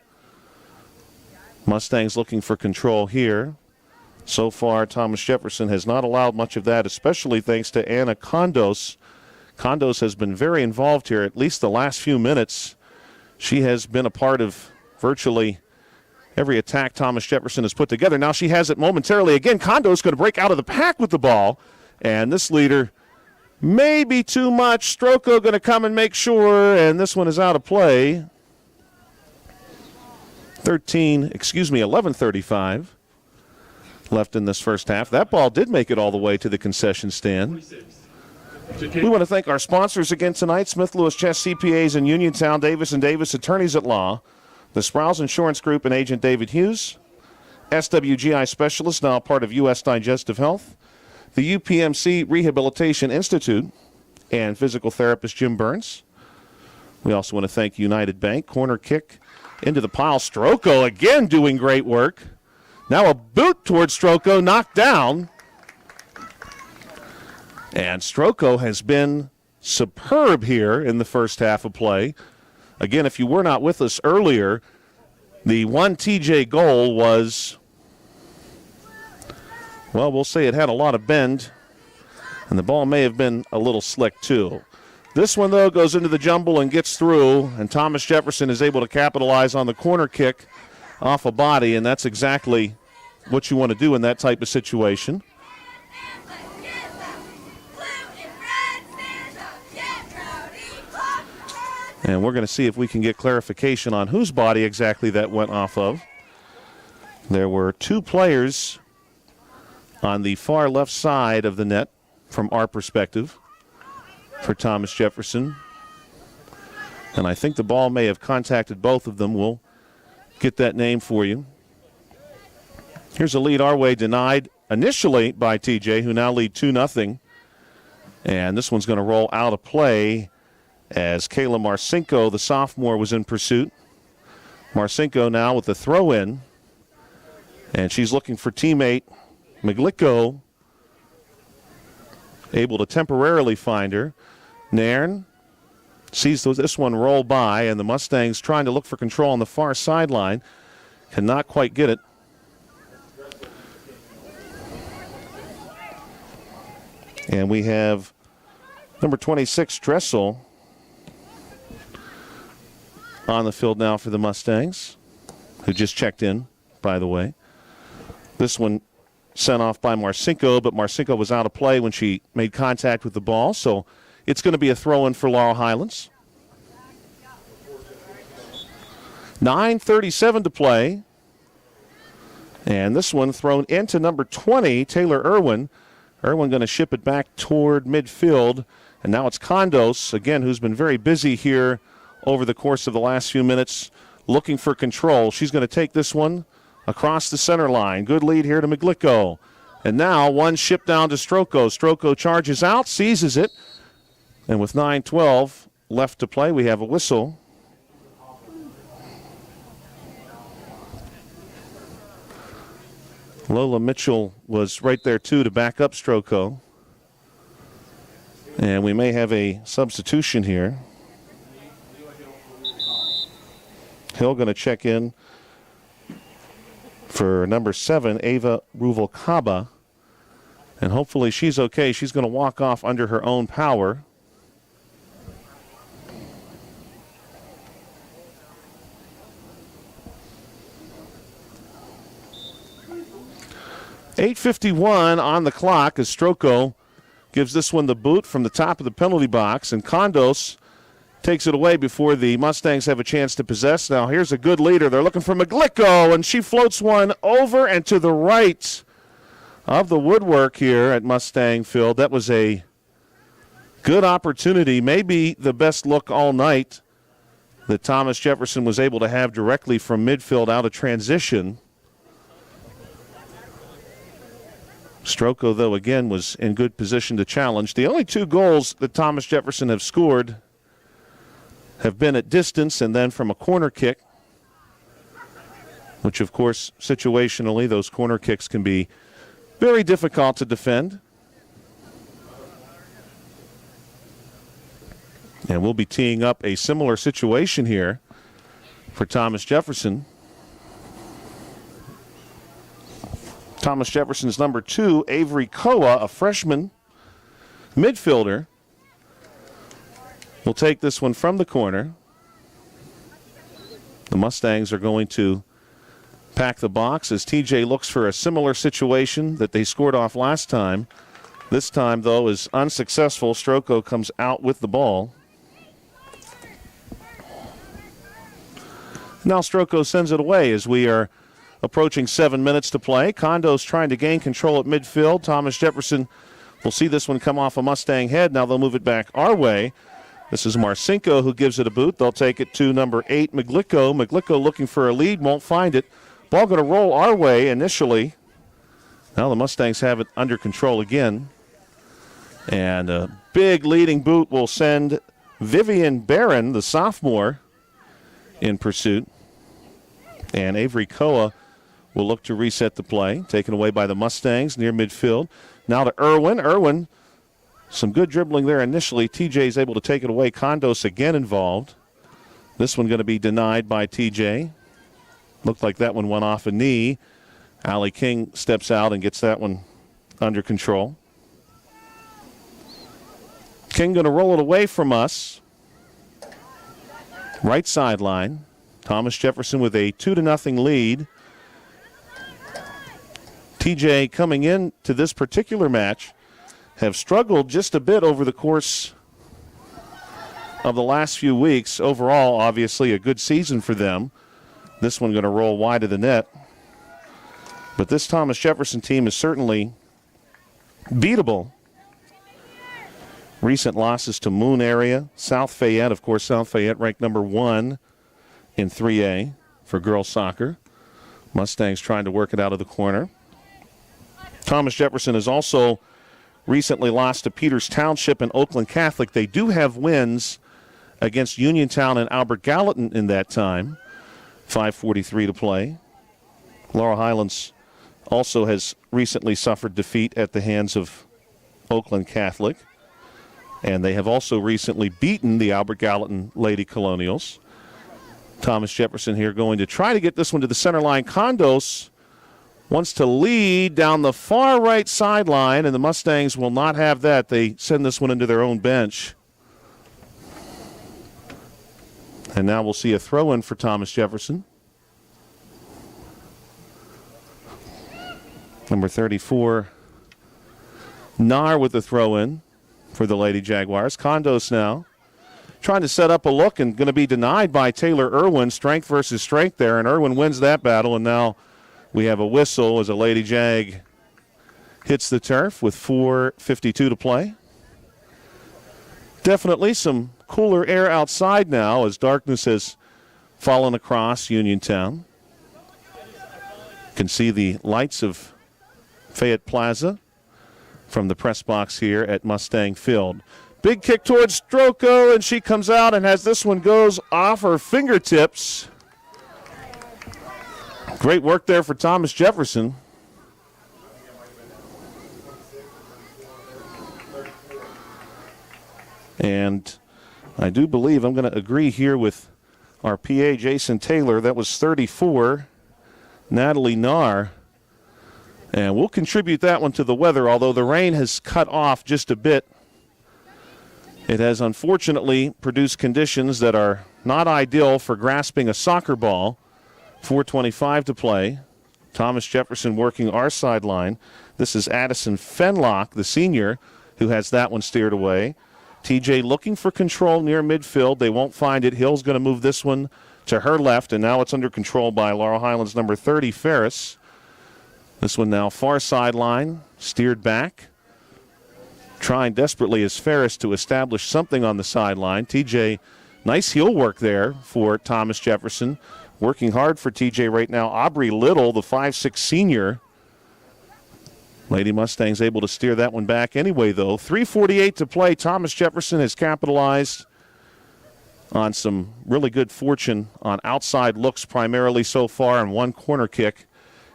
Mustangs looking for control here. So far, Thomas Jefferson has not allowed much of that, especially thanks to Anna Condos. Condos has been very involved here, at least the last few minutes. She has been a part of virtually every attack Thomas Jefferson has put together. Now she has it momentarily again. Condo's going to break out of the pack with the ball. And this leader may be too much. Stroko going to come and make sure. And this one is out of play. 11:35 left in this first half. That ball did make it all the way to the concession stand. We want to thank our sponsors again tonight, Smith Lewis Chess CPAs in Uniontown, Davis & Davis Attorneys at Law. The Sprouse Insurance Group and agent David Hughes. SWGI Specialist, now part of U.S. Digestive Health. The UPMC Rehabilitation Institute and physical therapist Jim Burns. We also want to thank United Bank. Corner kick into the pile. Stroko again doing great work. Now a boot towards Stroko, knocked down. And Stroko has been superb here in the first half of play. Again, if you were not with us earlier, the one TJ goal was, well, we'll say it had a lot of bend, and the ball may have been a little slick too. This one, though, goes into the jumble and gets through, and Thomas Jefferson is able to capitalize on the corner kick off a body, and that's exactly what you want to do in that type of situation. And we're going to see if we can get clarification on whose body exactly that went off of. There were two players on the far left side of the net from our perspective for Thomas Jefferson. And I think the ball may have contacted both of them. We'll get that name for you. Here's a lead our way, denied initially by TJ, who now lead 2-0. And this one's going to roll out of play as Kayla Marcinko, the sophomore, was in pursuit. Marcinko now with the throw-in. And she's looking for teammate Miglicko, able to temporarily find her. Nairn sees this one roll by, and the Mustangs trying to look for control on the far sideline. Cannot quite get it. And we have number 26, Dressel, on the field now for the Mustangs, who just checked in, by the way. This one sent off by Marcinko, but Marcinko was out of play when she made contact with the ball, so it's going to be a throw-in for Laurel Highlands. 9:37 to play. And this one thrown into number 20, Taylor Irwin. Irwin going to ship it back toward midfield. And now it's Condos, again, who's been very busy here over the course of the last few minutes, looking for control. She's going to take this one across the center line. Good lead here to Miglicko. And now one ship down to Stroko. Stroko charges out, seizes it. And with 9:12 left to play, we have a whistle. Lola Mitchell was right there, too, to back up Stroko. And we may have a substitution here. Hill going to check in for number 7, Ava Ruvalcaba. And hopefully she's okay. She's going to walk off under her own power. .8:51 on the clock as Stroko gives this one the boot from the top of the penalty box, and Condos takes it away before the Mustangs have a chance to possess. Now here's a good leader. They're looking for Miglicko, and she floats one over and to the right of the woodwork here at Mustang Field. That was a good opportunity, maybe the best look all night that Thomas Jefferson was able to have directly from midfield out of transition. Stroko, though, again, was in good position to challenge. The only two goals that Thomas Jefferson have scored have been at distance and then from a corner kick, which, of course, situationally, those corner kicks can be very difficult to defend. And we'll be teeing up a similar situation here for Thomas Jefferson. Thomas Jefferson's number 2, Avery Koa, a freshman midfielder, will take this one from the corner. The Mustangs are going to pack the box as TJ looks for a similar situation that they scored off last time. This time, though, is unsuccessful. Stroko comes out with the ball. Now Stroko sends it away as we are approaching 7 minutes to play. Condo's trying to gain control at midfield. Thomas Jefferson will see this one come off a Mustang head. Now they'll move it back our way. This is Marcinko who gives it a boot. They'll take it to number 8, Maglicko. Maglicko looking for a lead, won't find it. Ball going to roll our way initially. Now the Mustangs have it under control again. And a big leading boot will send Vivian Barron, the sophomore, in pursuit. And Avery Koa will look to reset the play. Taken away by the Mustangs near midfield. Now to Irwin. Irwin, some good dribbling there initially. TJ is able to take it away. Kondos again involved. This one going to be denied by TJ. Looked like that one went off a knee. Allie King steps out and gets that one under control. King going to roll it away from us. Right sideline. Thomas Jefferson with a 2-0 lead. TJ coming in to this particular match have struggled just a bit over the course of the last few weeks. Overall, obviously, a good season for them. This one going to roll wide of the net. But this Thomas Jefferson team is certainly beatable. Recent losses to Moon area. South Fayette, of course, South Fayette ranked number 1 in 3A for girls soccer. Mustangs trying to work it out of the corner. Thomas Jefferson has also recently lost to Peters Township and Oakland Catholic. They do have wins against Uniontown and Albert Gallatin in that time. 5:43 to play. Laurel Highlands also has recently suffered defeat at the hands of Oakland Catholic. And they have also recently beaten the Albert Gallatin Lady Colonials. Thomas Jefferson here going to try to get this one to the center line. Kondos wants to lead down the far right sideline, and the Mustangs will not have that. They send this one into their own bench. And now we'll see a throw-in for Thomas Jefferson. Number 34, Nar with the throw-in for the Lady Jaguars. Kondos now trying to set up a look and going to be denied by Taylor Irwin. Strength versus strength there, and Irwin wins that battle, and now we have a whistle as a Lady Jag hits the turf with 4:52 to play. Definitely some cooler air outside now as darkness has fallen across Uniontown. You can see the lights of Fayette Plaza from the press box here at Mustang Field. Big kick towards Stroko, and she comes out and has this one goes off her fingertips. Great work there for Thomas Jefferson. And I do believe I'm going to agree here with our PA, Jason Taylor. That was 34, Natalie Nar. And we'll contribute that one to the weather, although the rain has cut off just a bit. It has unfortunately produced conditions that are not ideal for grasping a soccer ball. 4:25 to play. Thomas Jefferson working our sideline. This is Addison Fenlock, the senior, who has that one steered away. TJ looking for control near midfield. They won't find it. Hill's going to move this one to her left, and now it's under control by Laurel Highlands number 30, Ferris. This one now far sideline, steered back. Trying desperately as Ferris to establish something on the sideline. TJ, nice heel work there for Thomas Jefferson. Working hard for TJ right now. Aubrey Little, the 5'6 senior. Lady Mustangs able to steer that one back anyway, though. 3:48 to play. Thomas Jefferson has capitalized on some really good fortune on outside looks primarily so far and one corner kick.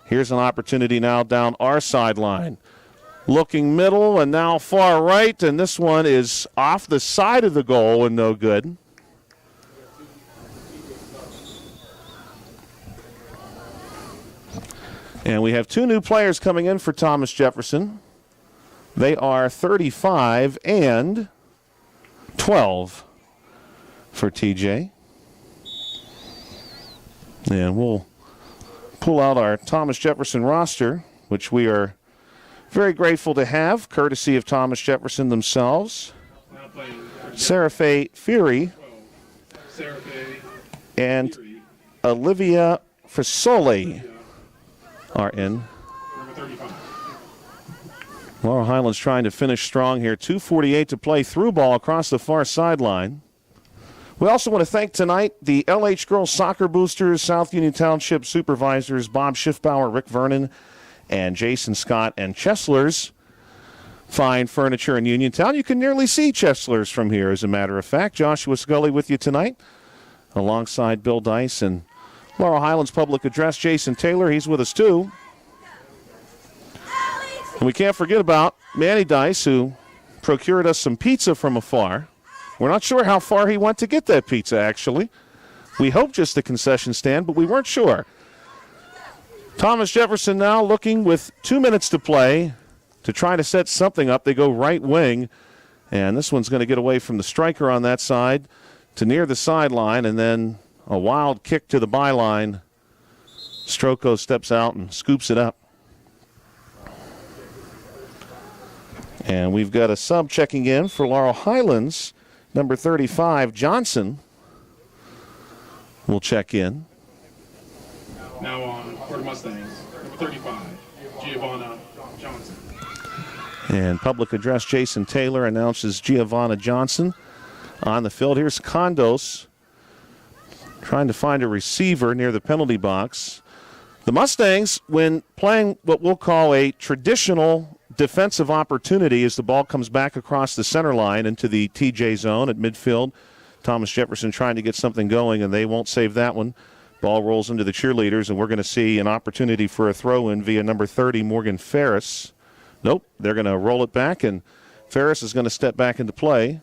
Here's an opportunity now down our sideline. Looking middle and now far right, and this one is off the side of the goal and no good. And we have two new players coming in for Thomas Jefferson. They are 35 and 12 for TJ. And we'll pull out our Thomas Jefferson roster, which we are very grateful to have, courtesy of Thomas Jefferson themselves. Sarah Faye Fury and Olivia Fasoli are in. Laurel Highlands trying to finish strong here. 2:48 to play, through ball across the far sideline. We also want to thank tonight the LH Girls Soccer Boosters, South Union Township Supervisors Bob Schiffbauer, Rick Vernon, and Jason Scott, and Chesler's Fine Furniture in Uniontown. You can nearly see Chesler's from here, as a matter of fact. Joshua Scully with you tonight, alongside Bill Dice and Laurel Highlands Public Address, Jason Taylor. He's with us, too. And we can't forget about Manny Dice, who procured us some pizza from afar. We're not sure how far he went to get that pizza, actually. We hope just the concession stand, but we weren't sure. Thomas Jefferson now looking with 2 minutes to play to try to set something up. They go right wing, and this one's going to get away from the striker on that side to near the sideline, and then a wild kick to the byline. Stroko steps out and scoops it up. And we've got a sub checking in for Laurel Highlands. Number 35, Johnson, will check in. Now on for the Mustangs, number 35, Giovanna Johnson. And Public Address, Jason Taylor announces Giovanna Johnson on the field. Here's Condos trying to find a receiver near the penalty box. The Mustangs, when playing what we'll call a traditional defensive opportunity as the ball comes back across the center line into the TJ zone at midfield. Thomas Jefferson trying to get something going, and they won't save that one. Ball rolls into the cheerleaders, and we're going to see an opportunity for a throw-in via number 30, Morgan Ferris. Nope, they're going to roll it back, and Ferris is going to step back into play.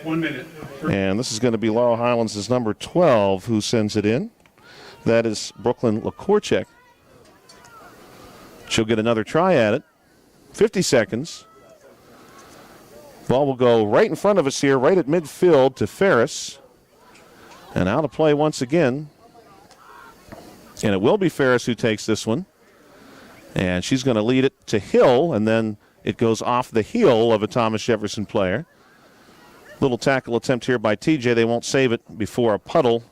1 minute. And this is going to be Laurel Highlands' number 12 who sends it in. That is Brooklyn Lakorchek. She'll get another try at it. 50 seconds. Ball will go right in front of us here, right at midfield to Ferris. And out of play once again. And it will be Ferris who takes this one. And she's going to lead it to Hill, and then it goes off the heel of a Thomas Jefferson player. Little tackle attempt here by TJ. They won't save it before a puddle.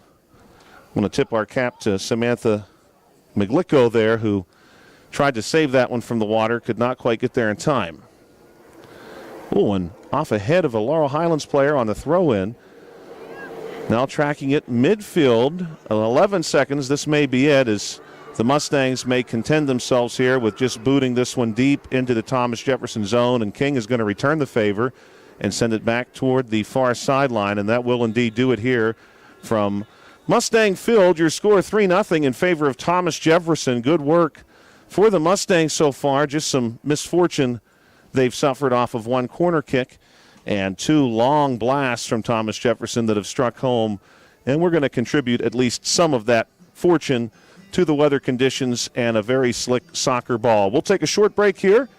I'm going to tip our cap to Samantha Miglico there, who tried to save that one from the water, could not quite get there in time. Oh, and off ahead of a Laurel Highlands player on the throw-in. Now tracking it midfield. 11 seconds. This may be it, as the Mustangs may contend themselves here with just booting this one deep into the Thomas Jefferson zone, and King is going to return the favor and send it back toward the far sideline, and that will indeed do it here from Mustang Field. Your score 3-0 in favor of Thomas Jefferson. Good work for the Mustangs so far. Just some misfortune they've suffered off of one corner kick and two long blasts from Thomas Jefferson that have struck home. And we're going to contribute at least some of that fortune to the weather conditions and a very slick soccer ball. We'll take a short break here,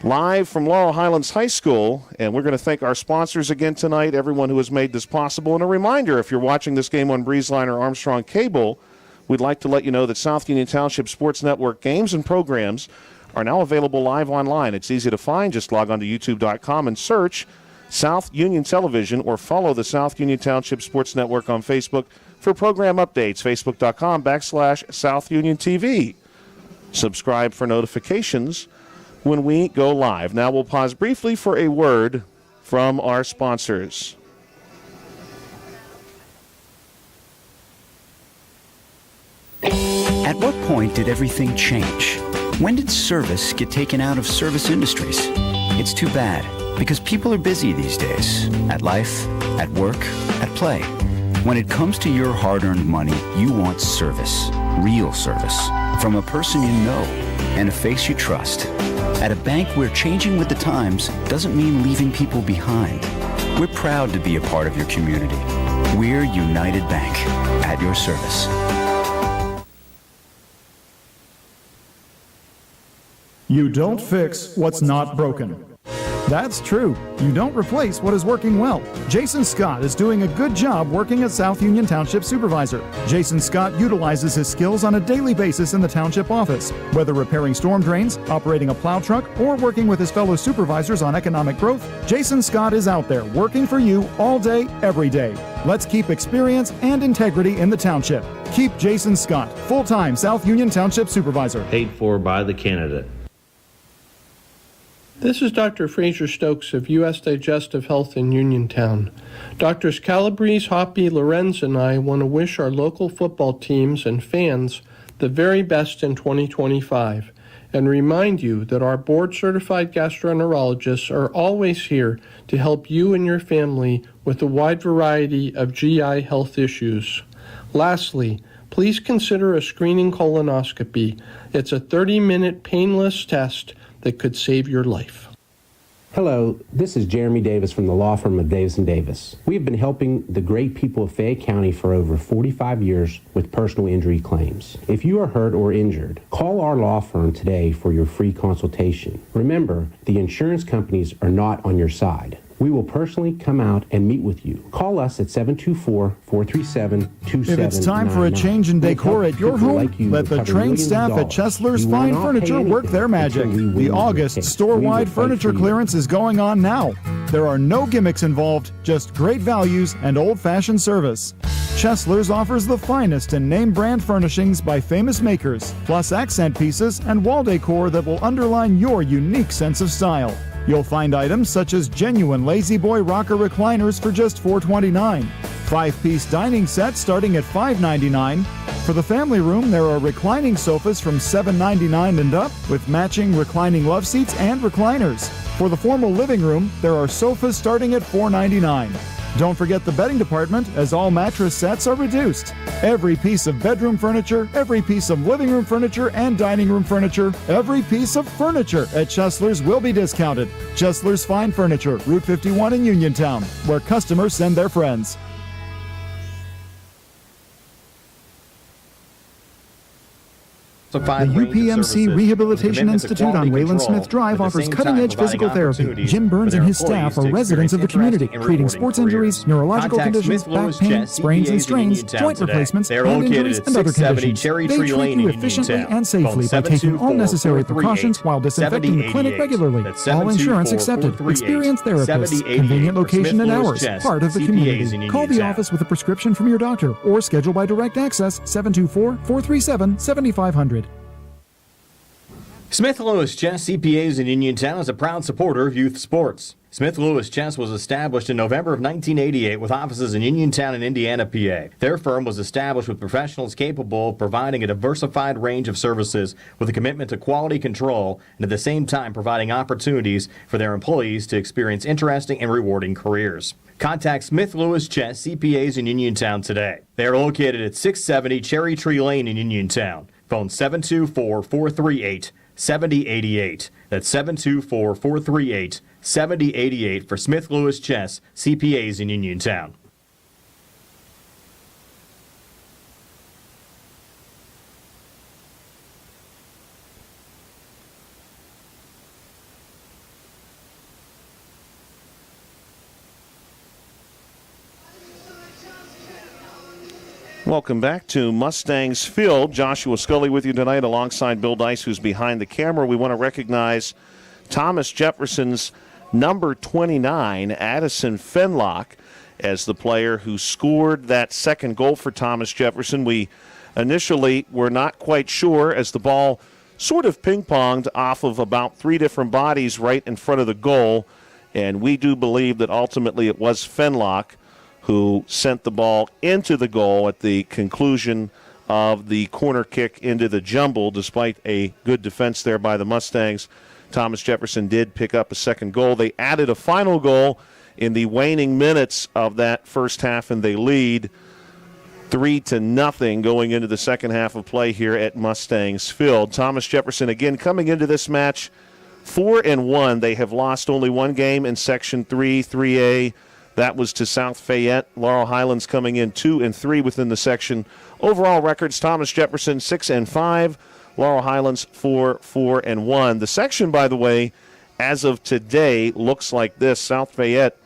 live from Laurel Highlands High School, and we're going to thank our sponsors again tonight, everyone who has made this possible. And a reminder, if you're watching this game on Breezeline or Armstrong Cable, we'd like to let you know that South Union Township Sports Network games and programs are now available live online. It's easy to find. Just log on to youtube.com and search South Union Television, or follow the South Union Township Sports Network on Facebook for program updates. Facebook.com/South Union TV. Subscribe for notifications when we go live. Now we'll pause briefly for a word from our sponsors. At what point did everything change? When did service get taken out of service industries? It's too bad, because people are busy these days. At life, at work, at play. When it comes to your hard-earned money, you want service. Real service. From a person you know and a face you trust. At a bank where changing with the times doesn't mean leaving people behind. We're proud to be a part of your community. We're United Bank, at your service. You don't fix what's not broken. That's true. You don't replace what is working well. Jason Scott is doing a good job working as South Union Township Supervisor. Jason Scott utilizes his skills on a daily basis in the township office. Whether repairing storm drains, operating a plow truck, or working with his fellow supervisors on economic growth, Jason Scott is out there working for you all day, every day. Let's keep experience and integrity in the township. Keep Jason Scott, full-time South Union Township Supervisor. Paid for by the candidate. This is Dr. Fraser Stokes of U.S. Digestive Health in Uniontown. Doctors Calabrese, Hoppy, Lorenz, and I want to wish our local football teams and fans the very best in 2025 and remind you that our board-certified gastroenterologists are always here to help you and your family with a wide variety of GI health issues. Lastly, please consider a screening colonoscopy. It's a 30-minute painless test that could save your life. Hello, this is Jeremy Davis from the law firm of Davis & Davis. We have been helping the great people of Fayette County for over 45 years with personal injury claims. If you are hurt or injured, call our law firm today for your free consultation. Remember, the insurance companies are not on your side. We will personally come out and meet with you. Call us at 724-437-2799. If it's time for a change in decor at your home, let the trained staff at Chesler's Fine Furniture work their magic. The August store-wide furniture clearance is going on now. There are no gimmicks involved, just great values and old-fashioned service. Chesler's offers the finest in name brand furnishings by famous makers, plus accent pieces and wall decor that will underline your unique sense of style. You'll find items such as genuine Lazy Boy rocker recliners for just $4.29, 5-piece dining sets starting at $5.99. For the family room, there are reclining sofas from $7.99 and up with matching reclining love seats and recliners. For the formal living room, there are sofas starting at $4.99. Don't forget the bedding department, as all mattress sets are reduced. Every piece of bedroom furniture, every piece of living room furniture and dining room furniture, every piece of furniture at Chesler's will be discounted. Chesler's Fine Furniture, Route 51 in Uniontown, where customers send their friends. The UPMC Rehabilitation Institute on Wayland Smith Drive offers cutting-edge physical therapy. Jim Burns and his staff are residents of the community, treating sports injuries, neurological conditions, back pain, sprains and strains, joint replacements, hand injuries, and other conditions. They treat you efficiently and safely by taking all necessary precautions while disinfecting the clinic regularly. All insurance accepted. Experienced therapists. Convenient location and hours. Part of the community. Call the office with a prescription from your doctor or schedule by direct access 724-437-7500. Smith Lewis Chess CPAs in Uniontown is a proud supporter of youth sports. Smith Lewis Chess was established in November of 1988 with offices in Uniontown and Indiana, PA. Their firm was established with professionals capable of providing a diversified range of services with a commitment to quality control and at the same time providing opportunities for their employees to experience interesting and rewarding careers. Contact Smith Lewis Chess CPAs in Uniontown today. They are located at 670 Cherry Tree Lane in Uniontown. Phone 724-438-7088. That's 724-438-7088 for Smith Lewis Chess CPAs in Uniontown. Welcome back to Mustangs Field. Joshua Scully with you tonight alongside Bill Dice, who's behind the camera. We want to recognize Thomas Jefferson's number 29, Addison Fenlock, as the player who scored that second goal for Thomas Jefferson. We initially were not quite sure as the ball sort of ping-ponged off of about 3 different bodies right in front of the goal, and we do believe that ultimately it was Fenlock who sent the ball into the goal at the conclusion of the corner kick into the jumble. Despite a good defense there by the Mustangs, Thomas Jefferson did pick up a second goal. They added a final goal in the waning minutes of that first half, and they lead 3-0 going into the second half of play here at Mustangs Field. Thomas Jefferson, again, coming into this match 4-1. They have lost only one game in Section 3A. That was to South Fayette. Laurel Highlands coming in 2-3 within the section. Overall records, Thomas Jefferson 6-5, Laurel Highlands 4-1. The section, by the way, as of today, looks like this. South Fayette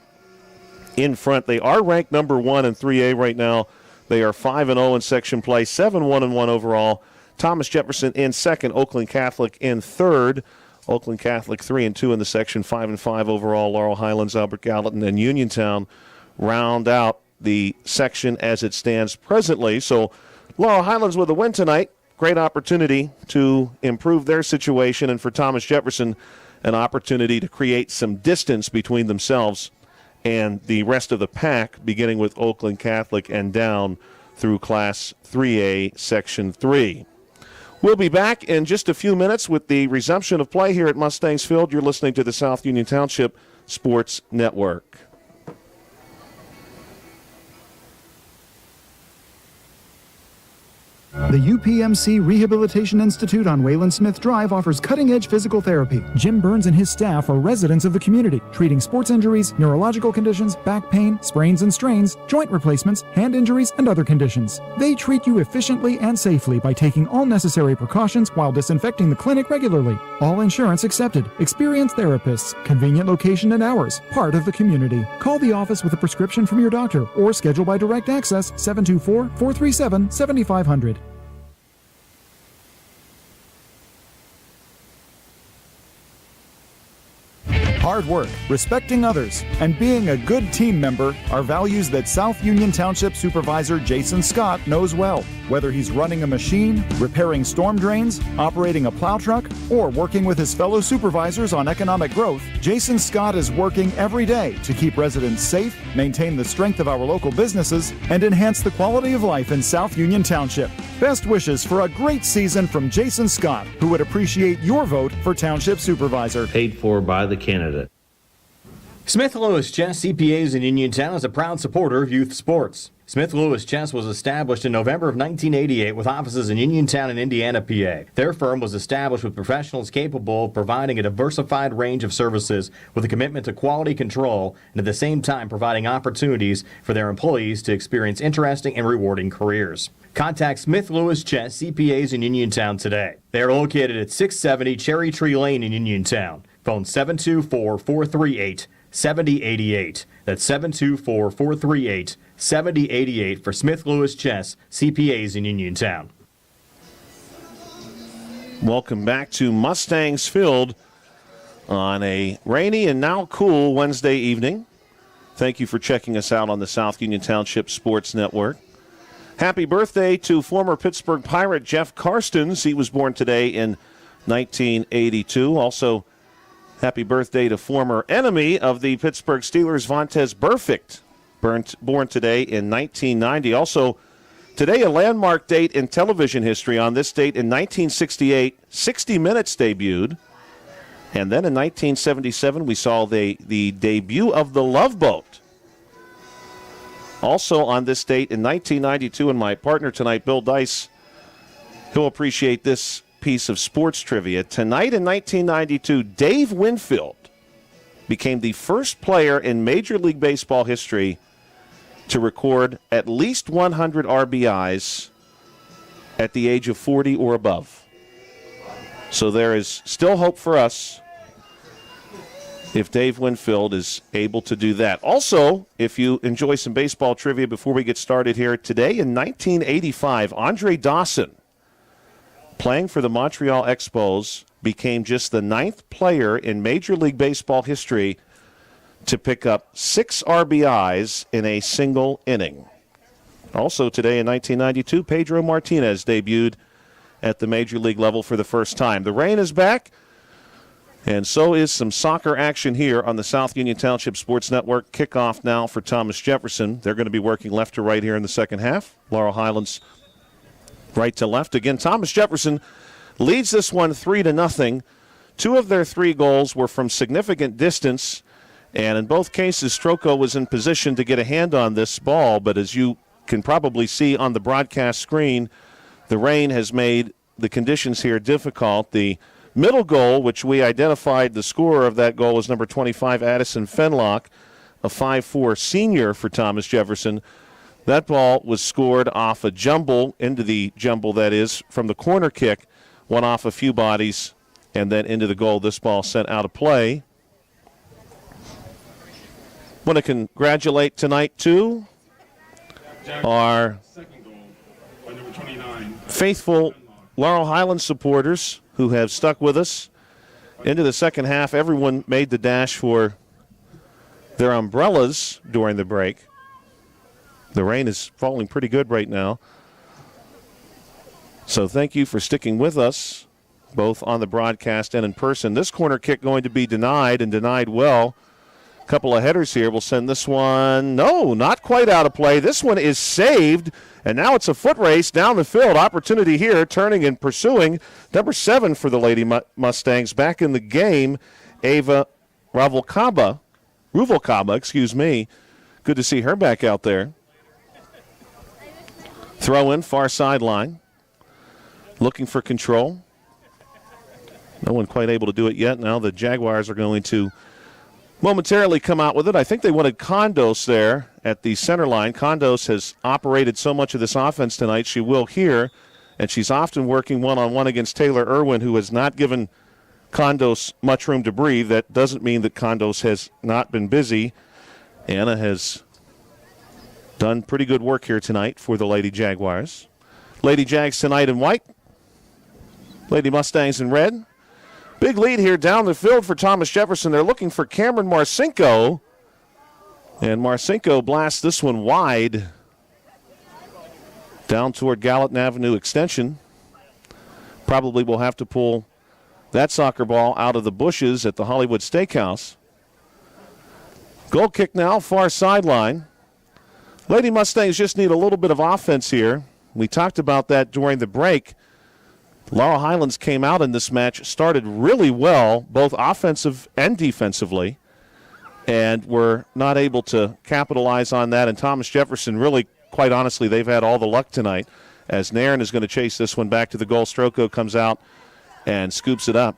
in front. They are ranked number 1 in 3A right now. They are 5-0 in section play, 7-1-1 overall. Thomas Jefferson in second, Oakland Catholic in third. Oakland Catholic 3-2 in the section, 5-5 overall. Laurel Highlands, Albert Gallatin, and Uniontown round out the section as it stands presently. So Laurel Highlands with a win tonight. Great opportunity to improve their situation. And for Thomas Jefferson, an opportunity to create some distance between themselves and the rest of the pack, beginning with Oakland Catholic and down through Class 3A, Section 3. We'll be back in just a few minutes with the resumption of play here at Mustangs Field. You're listening to the South Union Township Sports Network. The UPMC Rehabilitation Institute on Wayland Smith Drive offers cutting-edge physical therapy. Jim Burns and his staff are residents of the community, treating sports injuries, neurological conditions, back pain, sprains and strains, joint replacements, hand injuries, and other conditions. They treat you efficiently and safely by taking all necessary precautions while disinfecting the clinic regularly. All insurance accepted. Experienced therapists. Convenient location and hours. Part of the community. Call the office with a prescription from your doctor or schedule by direct access 724-437-7500. Hard work, respecting others, and being a good team member are values that South Union Township Supervisor Jason Scott knows well. Whether he's running a machine, repairing storm drains, operating a plow truck, or working with his fellow supervisors on economic growth, Jason Scott is working every day to keep residents safe, maintain the strength of our local businesses, and enhance the quality of life in South Union Township. Best wishes for a great season from Jason Scott, who would appreciate your vote for Township Supervisor. Paid for by the candidate. Smith Lewis Chess CPAs in Uniontown is a proud supporter of youth sports. Smith Lewis Chess was established in November of 1988 with offices in Uniontown and Indiana, PA. Their firm was established with professionals capable of providing a diversified range of services with a commitment to quality control and at the same time providing opportunities for their employees to experience interesting and rewarding careers. Contact Smith Lewis Chess CPAs in Uniontown today. They are located at 670 Cherry Tree Lane in Uniontown. Phone 724-438-7088. That's 724-438-7088 for Smith Lewis Chess CPAs in Uniontown. Welcome back to Mustangs Field on a rainy and now cool Wednesday evening. Thank you for checking us out on the South Union Township Sports Network. Happy birthday to former Pittsburgh Pirate Jeff Karstens. He was born today in 1982. Also, happy birthday to former enemy of the Pittsburgh Steelers, Vontaze Burfict, born today in 1990. Also, today a landmark date in television history. On this date in 1968, 60 Minutes debuted. And then in 1977, we saw the debut of The Love Boat. Also on this date in 1992, and my partner tonight, Bill Dice, he'll appreciate this piece of sports trivia. Tonight in 1992, Dave Winfield became the first player in Major League Baseball history to record at least 100 RBIs at the age of 40 or above. So there is still hope for us if Dave Winfield is able to do that. Also, if you enjoy some baseball trivia before we get started here, today in 1985, Andre Dawson, playing for the Montreal Expos, became just the 9th player in Major League Baseball history to pick up 6 RBIs in a single inning. Also today in 1992, Pedro Martinez debuted at the Major League level for the first time. The rain is back, and so is some soccer action here on the South Union Township Sports Network. Kickoff now for Thomas Jefferson. They're going to be working left to right here in the second half. Laurel Highlands right to left. Again, Thomas Jefferson leads this one 3-0. 2 of their 3 goals were from significant distance, and in both cases, Stroko was in position to get a hand on this ball, but as you can probably see on the broadcast screen, the rain has made the conditions here difficult. The middle goal, which we identified the scorer of that goal, was number 25, Addison Fenlock, a 5'4 senior for Thomas Jefferson. That ball was scored off a jumble, into the jumble that is, from the corner kick, went off a few bodies, and then into the goal. This ball sent out of play. Want to congratulate tonight, too, our faithful Laurel Highlands supporters who have stuck with us into the second half. Everyone made the dash for their umbrellas during the break. The rain is falling pretty good right now. So thank you for sticking with us both on the broadcast and in person. This corner kick going to be denied, and denied well. A couple of headers here. We'll send this one. No, not quite out of play. This one is saved, and now it's a foot race down the field. Opportunity here, turning and pursuing. Number 7 for the Lady Mustangs back in the game, Ava Ruvalcaba, excuse me. Good to see her back out there. Throw in, far sideline. Looking for control. No one quite able to do it yet. Now the Jaguars are going to momentarily come out with it. I think they wanted Condos there at the center line. Condos has operated so much of this offense tonight, she will here, and she's often working one-on-one against Taylor Irwin, who has not given Condos much room to breathe. That doesn't mean that Condos has not been busy. Anna has done pretty good work here tonight for the Lady Jaguars. Lady Jags tonight in white. Lady Mustangs in red. Big lead here down the field for Thomas Jefferson. They're looking for Cameron Marcinko. And Marcinko blasts this one wide down toward Gallatin Avenue Extension. Probably will have to pull that soccer ball out of the bushes at the Hollywood Steakhouse. Goal kick now, far sideline. Lady Mustangs just need a little bit of offense here. We talked about that during the break. Laurel Highlands came out in this match, started really well, both offensive and defensively, and were not able to capitalize on that. And Thomas Jefferson, really, quite honestly, they've had all the luck tonight, as Nairn is going to chase this one back to the goal. Stroko comes out and scoops it up.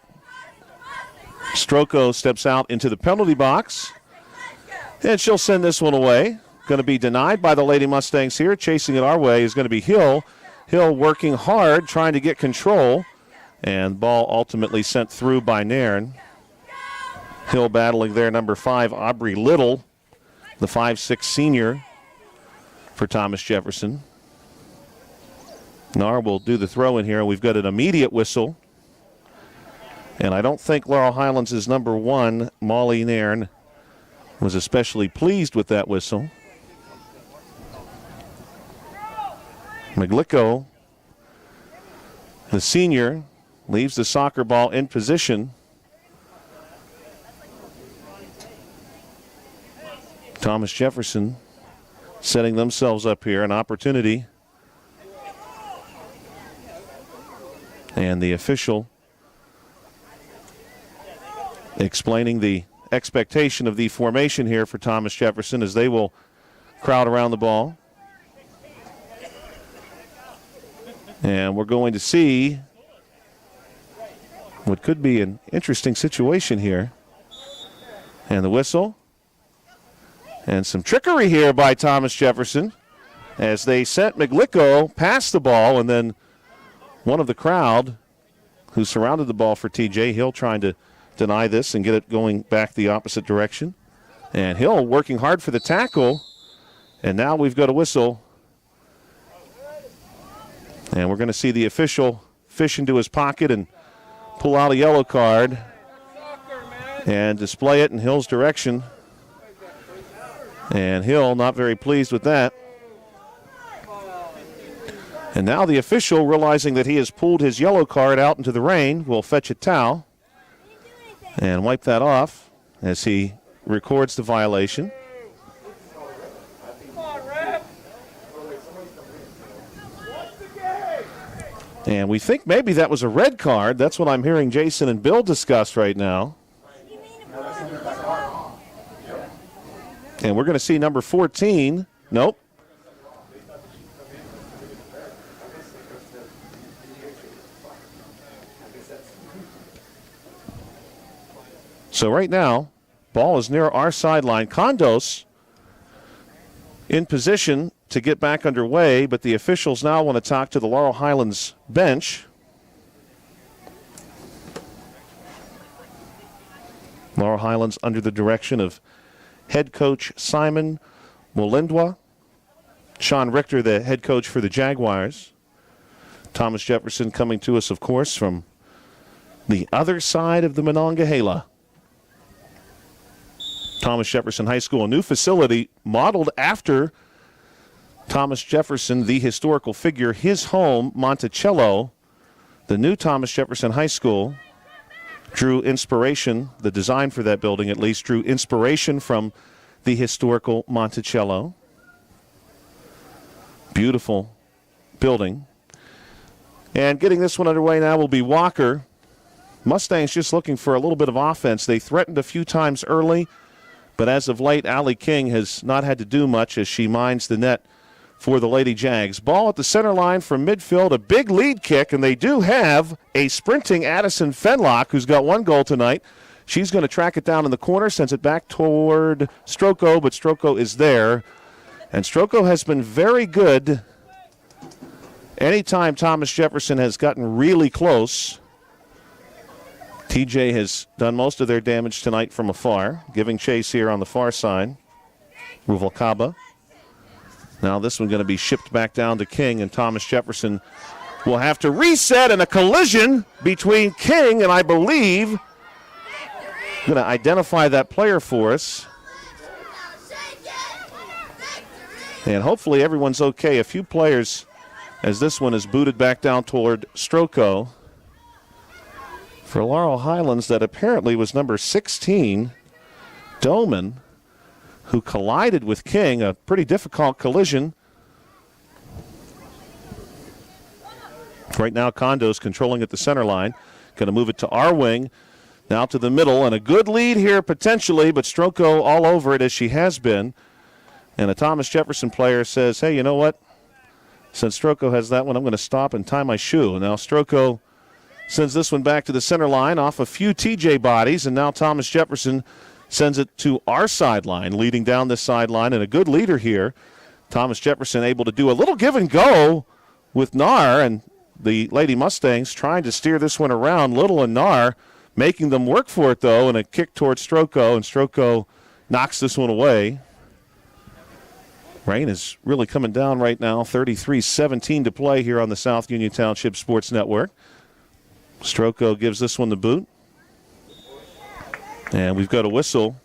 Stroko steps out into the penalty box, and she'll send this one away. Going to be denied by the Lady Mustangs here. Chasing it our way is going to be Hill. Hill working hard, trying to get control, and ball ultimately sent through by Nairn. Hill battling there, number 5, Aubrey Little, the 5'6" senior for Thomas Jefferson. Nar will do the throw in here. We've got an immediate whistle, and I don't think Laurel Highlands' number 1, Molly Nairn, was especially pleased with that whistle. Maglico, the senior, leaves the soccer ball in position. Thomas Jefferson setting themselves up here, an opportunity. And the official explaining the expectation of the formation here for Thomas Jefferson as they will crowd around the ball. And we're going to see what could be an interesting situation here. And the whistle. And some trickery here by Thomas Jefferson as they sent Maglico past the ball, and then one of the crowd who surrounded the ball for TJ Hill trying to deny this and get it going back the opposite direction. And Hill working hard for the tackle. And now we've got a whistle. And we're going to see the official fish into his pocket and pull out a yellow card and display it in Hill's direction. And Hill not very pleased with that. And now the official, realizing that he has pulled his yellow card out into the rain, will fetch a towel and wipe that off as he records the violation. And we think maybe that was a red card. That's what I'm hearing Jason and Bill discuss right now. And we're going to see number 14. Nope. So right now, ball is near our sideline. Condos in position to get back underway, but the officials now want to talk to the Laurel Highlands bench. Laurel Highlands under the direction of head coach Simon Molindwa. Sean Richter, the head coach for the Jaguars. Thomas Jefferson coming to us, of course, from the other side of the Monongahela. Thomas Jefferson High School, a new facility modeled after Thomas Jefferson, the historical figure, his home, Monticello, The new Thomas Jefferson High School drew inspiration, the design for that building at least, drew inspiration from the historical Monticello. Beautiful building. And getting this one underway now will be Walker. Mustangs just looking for a little bit of offense. They threatened a few times early, but as of late, Allie King has not had to do much as she mines the net for the Lady Jags. Ball at the center line from midfield, a big lead kick, and they do have a sprinting Addison Fenlock who's got one goal tonight. She's going to track it down in the corner, sends it back toward Stroko, but Stroko is there. And Stroko has been very good anytime Thomas Jefferson has gotten really close. TJ has done most of their damage tonight from afar, giving chase here on the far side. Ruvalcaba. Now this one going to be shipped back down to King, and Thomas Jefferson will have to reset, and a collision between King and I believe, going to identify that player for us. And hopefully everyone's okay. A few players as this one is booted back down toward Stroko. For Laurel Highlands, that apparently was number 16, Doman, who collided with King, a pretty difficult collision. Right now, Condo's controlling at the center line. Going to move it to our wing, now to the middle, and a good lead here potentially, but Stroko all over it as she has been. And a Thomas Jefferson player says, hey, you know what? Since Stroko has that one, I'm going to stop and tie my shoe. Now Stroko sends this one back to the center line off a few TJ bodies, and now Thomas Jefferson sends it to our sideline, leading down this sideline, and a good leader here. Thomas Jefferson able to do a little give and go with Nar, and the Lady Mustangs trying to steer this one around. Little and Nar making them work for it, though, and a kick towards Stroko, and Stroko knocks this one away. Rain is really coming down right now. 33-17 to play here on the South Union Township Sports Network. Stroko gives this one the boot. And we've got a whistle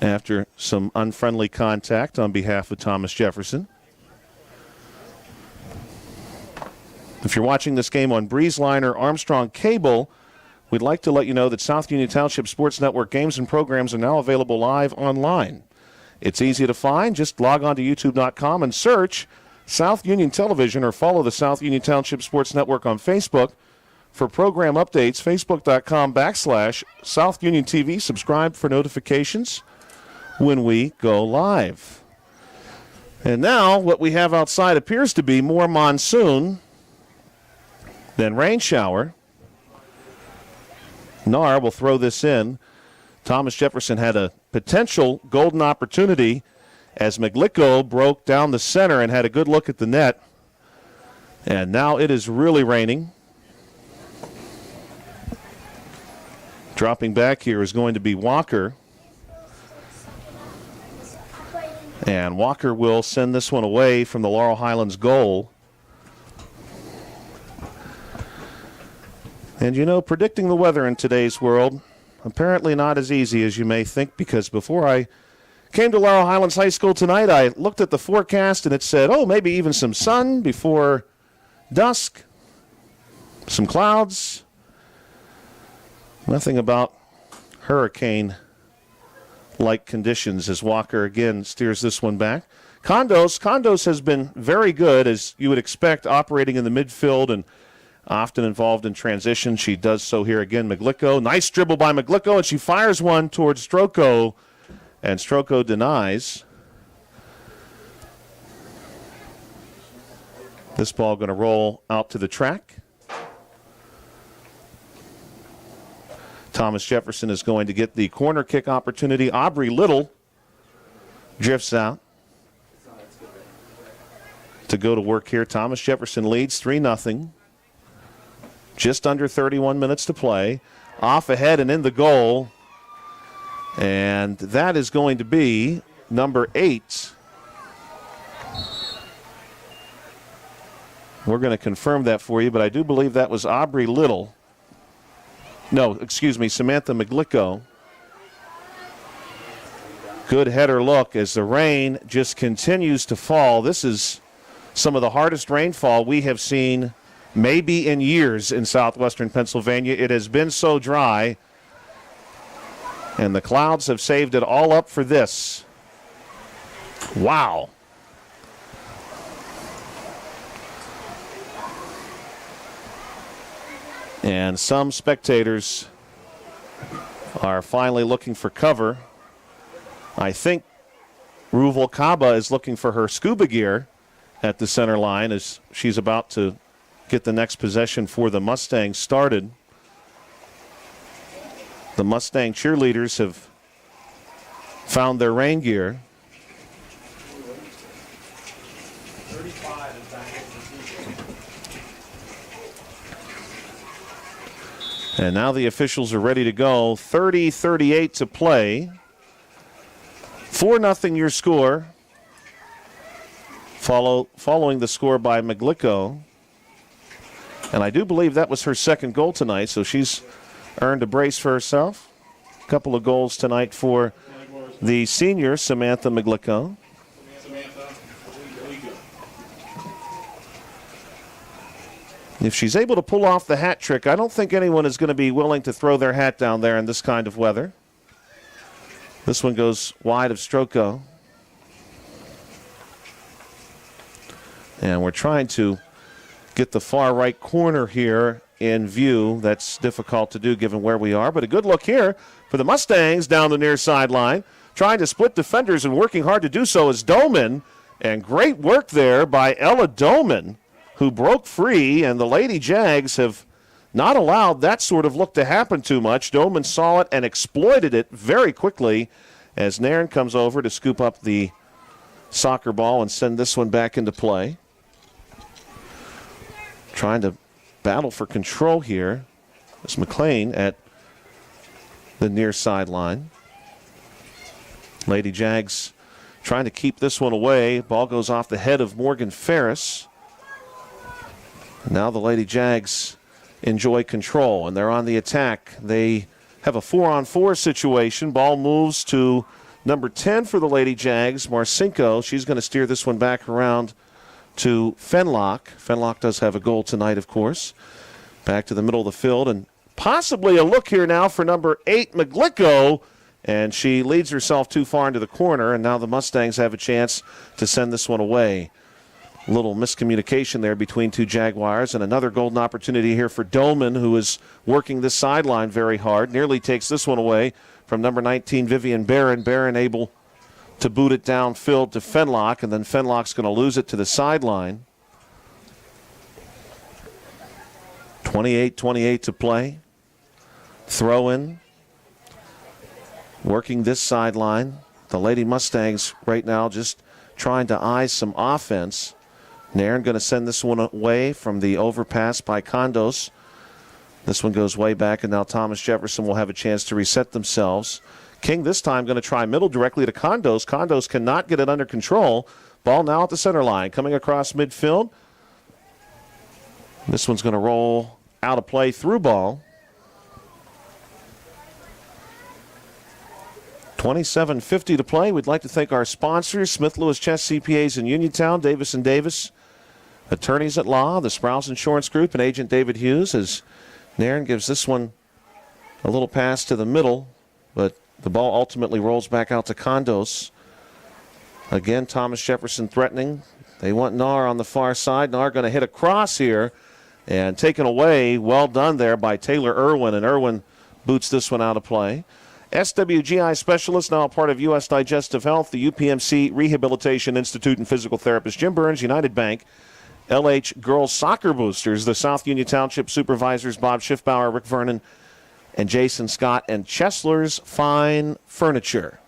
after some unfriendly contact on behalf of Thomas Jefferson. If you're watching this game on Breezeline or Armstrong Cable, we'd like to let you know that South Union Township Sports Network games and programs are now available live online. It's easy to find. Just log on to youtube.com and search South Union Television or follow the South Union Township Sports Network on Facebook. For program updates, facebook.com/South Union TV. Subscribe for notifications when we go live. And now what we have outside appears to be more monsoon than rain shower. Nar will throw this in. Thomas Jefferson had a potential golden opportunity as Maglico broke down the center and had a good look at the net. And now it is really raining. Dropping back here is going to be Walker. And Walker will send this one away from the Laurel Highlands goal. And you know, predicting the weather in today's world, apparently not as easy as you may think, because before I came to Laurel Highlands High School tonight, I looked at the forecast and it said, oh, maybe even some sun before dusk, some clouds. Nothing about hurricane-like conditions as Walker again steers this one back. Condos has been very good, as you would expect, operating in the midfield and often involved in transition. She does so here again. Maglico, nice dribble by Maglico, and she fires one towards Stroko, and Stroko denies. This ball going to roll out to the track. Thomas Jefferson is going to get the corner kick opportunity. Aubrey Little drifts out to go to work here. Thomas Jefferson leads 3-0. Just under 31 minutes to play. Off ahead and in the goal. And that is going to be number 8. We're going to confirm that for you, but I do believe that was Aubrey Little. No, excuse me, Samantha Maglico. Good header look as the rain just continues to fall. This is some of the hardest rainfall we have seen maybe in years in southwestern Pennsylvania. It has been so dry, and the Clouds have saved it all up for this. Wow. And some spectators are finally looking for cover. I think Ruvalcaba is looking for her scuba gear at the center line as she's about to get the next possession for the Mustangs started. The Mustang cheerleaders have found their rain gear. And now the officials are ready to go. 30-38 to play. 4-0 your score. Following the score by Maglico. And I do believe that was her second goal tonight, so she's earned a brace for herself. A couple of goals tonight for the senior, Samantha Maglico. If she's able to pull off the hat trick, I don't think anyone is going to be willing to throw their hat down there in this kind of weather. This one goes wide of Stroko. And we're trying to get the far right corner here in view. That's difficult to do given where we are, but a good look here for the Mustangs down the near sideline. Trying to split defenders and working hard to do so is Doman. And great work there by Ella Doman, who broke free, and the Lady Jags have not allowed that sort of look to happen too much. Doman saw it and exploited it very quickly as Nairn comes over to scoop up the soccer ball and send this one back into play. Trying to battle for control here is McLean at the near sideline. Lady Jags trying to keep this one away. Ball goes off the head of Morgan Ferris. Now the Lady Jags enjoy control, and they're on the attack. They have a 4-on-4 situation. Ball moves to number 10 for the Lady Jags, Marcinko. She's going to steer this one back around to Fenlock. Fenlock does have a goal tonight, of course. Back to the middle of the field, and possibly a look here now for number 8, Maglico, and she leads herself too far into the corner, and now the Mustangs have a chance to send this one away. Little miscommunication there between two Jaguars, and another golden opportunity here for Doman, who is working this sideline very hard. Nearly takes this one away from number 19, Vivian Barron. Barron able to boot it downfield to Fenlock, and then Fenlock's going to lose it to the sideline. 28-28 to play. Throw in. Working this sideline. The Lady Mustangs right now just trying to eye some offense. Nairn going to send this one away from the overpass by Condos. This one goes way back, and now Thomas Jefferson will have a chance to reset themselves. King this time going to try middle directly to Condos. Condos cannot get it under control. Ball now at the center line. Coming across midfield. This one's going to roll out of play through ball. 27:50 to play. We'd like to thank our sponsors, Smith Lewis Chess CPAs in Uniontown, Davis & Davis, attorneys at law, the Sprouse Insurance Group, and Agent David Hughes, as Nairn gives this one a little pass to the middle, but the ball ultimately rolls back out to Condos. Again, Thomas Jefferson threatening. They want Nahr on the far side. Nahr going to hit a cross here and taken away. Well done there by Taylor Irwin, and Irwin boots this one out of play. SWGI specialist, now a part of U.S. Digestive Health, the UPMC Rehabilitation Institute and physical therapist Jim Burns, United Bank, LH Girls Soccer Boosters, the South Union Township supervisors Bob Schiffbauer, Rick Vernon, and Jason Scott, and Chesler's Fine Furniture.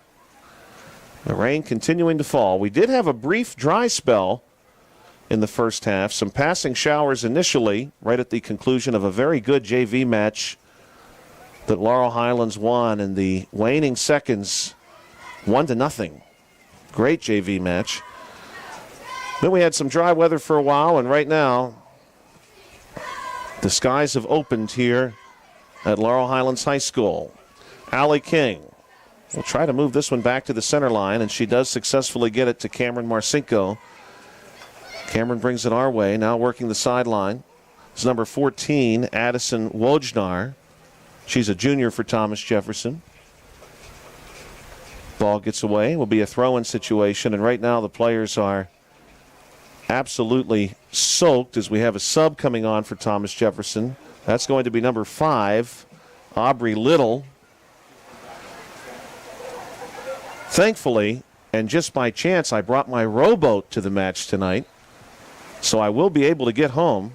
The rain continuing to fall. We did have a brief dry spell in the first half. Some passing showers initially, right at the conclusion of a very good JV match that Laurel Highlands won in the waning seconds, 1-0. Great JV match. Then we had some dry weather for a while, and right now the skies have opened here at Laurel Highlands High School. Allie King will try to move this one back to the center line, and she does successfully get it to Cameron Marcinko. Cameron brings it our way, now working the sideline. is number 14, Addison Wojnar. She's a junior for Thomas Jefferson. Ball gets away. Will be a throw-in situation, and right now the players are absolutely soaked as we have a sub coming on for Thomas Jefferson. That's going to be number 5, Aubrey Little. Thankfully, and just by chance, I brought my rowboat to the match tonight, so I will be able to get home.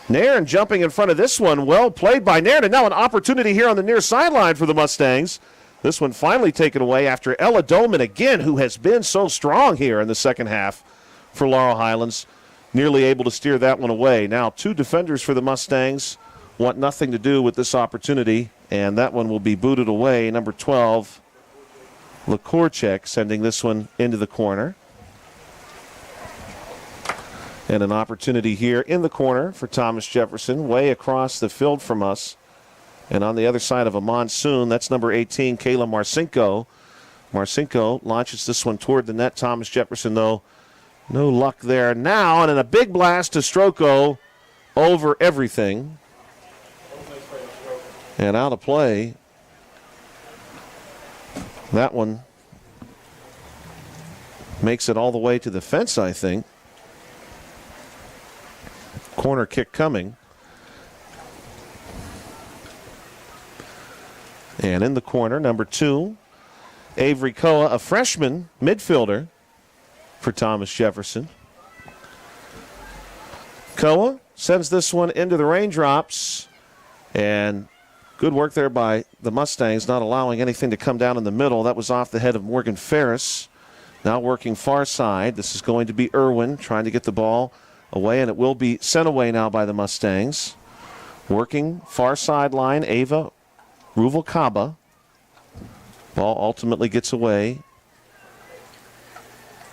Nairn jumping in front of this one. Well played by Nairn, and now an opportunity here on the near sideline for the Mustangs. This one finally taken away after Ella Doman again, who has been so strong here in the second half for Laurel Highlands, nearly able to steer that one away. Now 2 defenders for the Mustangs want nothing to do with this opportunity, and that one will be booted away. Number 12, Lakorchek, sending this one into the corner. And an opportunity here in the corner for Thomas Jefferson, way across the field from us. And on the other side of a monsoon, that's number 18, Kayla Marcinko. Marcinko launches this one toward the net. Thomas Jefferson, though, no luck there now. And in a big blast to Stroko over everything. And out of play. That one makes it all the way to the fence, I think. Corner kick coming. And in the corner, number 2, Avery Koa, a freshman midfielder for Thomas Jefferson. Koa sends this one into the raindrops, and good work there by the Mustangs, not allowing anything to come down in the middle. That was off the head of Morgan Ferris. Now working far side. This is going to be Irwin trying to get the ball away, and it will be sent away now by the Mustangs. Working far sideline, Ava Ruvalcaba. Ball ultimately gets away.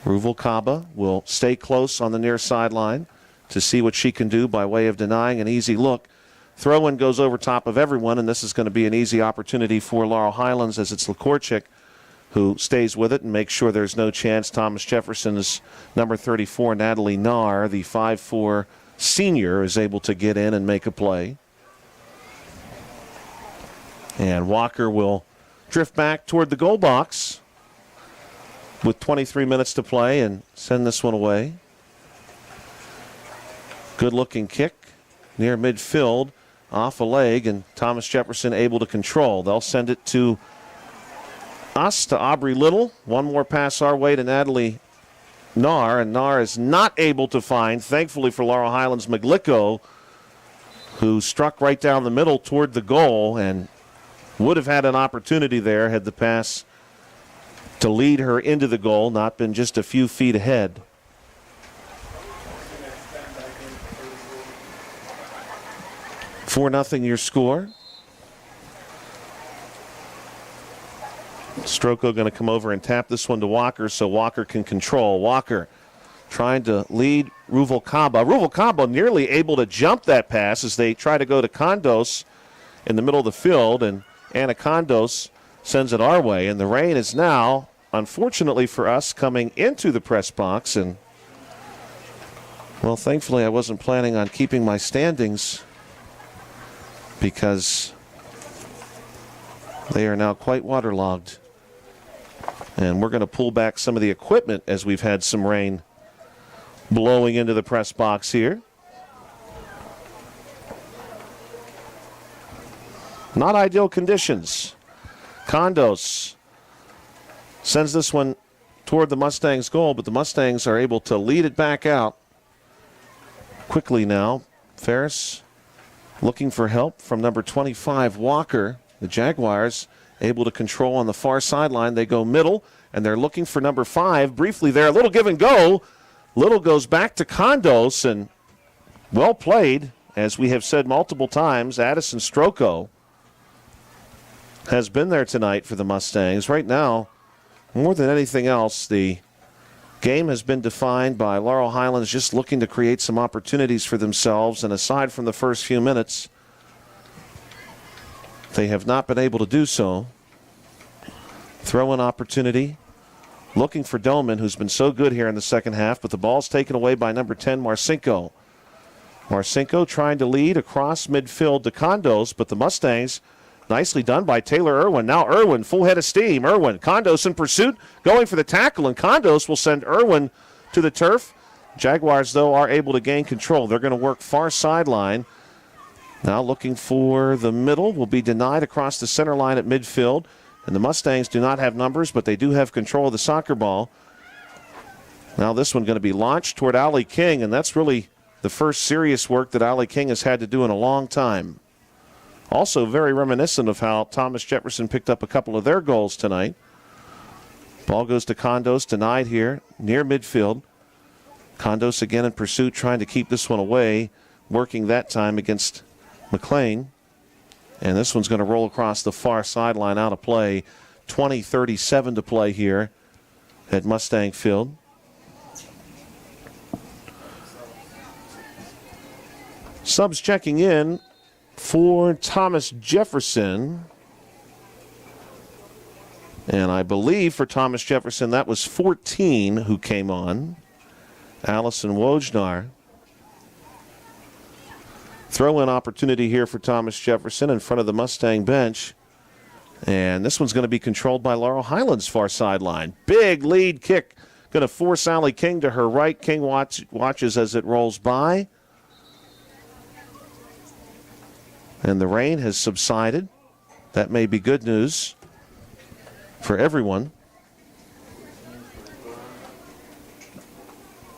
Ruvalcaba will stay close on the near sideline to see what she can do by way of denying an easy look. Throw-in goes over top of everyone, and this is going to be an easy opportunity for Laurel Highlands as it's Lakorchik who stays with it and makes sure there's no chance. Thomas Jefferson's number 34, Natalie Nahr, the 5'4" senior, is able to get in and make a play. And Walker will drift back toward the goal box with 23 minutes to play and send this one away. Good-looking kick near midfield, off a leg, and Thomas Jefferson able to control. They'll send it to us, to Aubrey Little. One more pass our way to Natalie Nahr, and Nahr is not able to find, thankfully for Laurel Highlands, Maglico, who struck right down the middle toward the goal and would have had an opportunity there had the pass to lead her into the goal not been just a few feet ahead. For nothing your score. Stroko going to come over and tap this one to Walker so Walker can control. Walker trying to lead Ruvalcaba. Ruvalcaba nearly able to jump that pass as they try to go to Condos in the middle of the field, and Anna Condos sends it our way. And the rain is now, unfortunately for us, coming into the press box. And, well, thankfully I wasn't planning on keeping my standings because they are now quite waterlogged. And we're going to pull back some of the equipment as we've had some rain blowing into the press box here. Not ideal conditions. Condos sends this one toward the Mustangs' goal, but the Mustangs are able to lead it back out quickly now. Ferris looking for help from number 25, Walker. The Jaguars able to control on the far sideline. They go middle, and they're looking for number 5. Briefly there, a little give and go. Little goes back to Condos, and well played, as we have said multiple times. Addison Stroko has been there tonight for the Mustangs. Right now, more than anything else, the game has been defined by Laurel Highlands just looking to create some opportunities for themselves, and aside from the first few minutes, they have not been able to do so. Throw-in opportunity. Looking for Doman, who's been so good here in the second half, but the ball's taken away by number 10, Marcinko. Marcinko trying to lead across midfield to Condos, but the Mustangs, nicely done by Taylor Irwin. Now Irwin, full head of steam. Irwin, Condos in pursuit, going for the tackle, and Condos will send Irwin to the turf. Jaguars, though, are able to gain control. They're going to work far sideline. Now looking for the middle, will be denied across the center line at midfield. And the Mustangs do not have numbers, but they do have control of the soccer ball. Now this one going to be launched toward Allie King, and that's really the first serious work that Allie King has had to do in a long time. Also very reminiscent of how Thomas Jefferson picked up a couple of their goals tonight. Ball goes to Condos, denied here, near midfield. Condos again in pursuit, trying to keep this one away, working that time against McLean. And this one's going to roll across the far sideline out of play. 20:37 to play here at Mustang Field. Subs checking in for Thomas Jefferson. And I believe for Thomas Jefferson, that was 14 who came on. Allison Wojnar. Throw-in opportunity here for Thomas Jefferson in front of the Mustang bench. And this one's going to be controlled by Laurel Highlands' far sideline. Big lead kick. Going to force Allie King to her right. King watches as it rolls by. And the rain has subsided. That may be good news for everyone.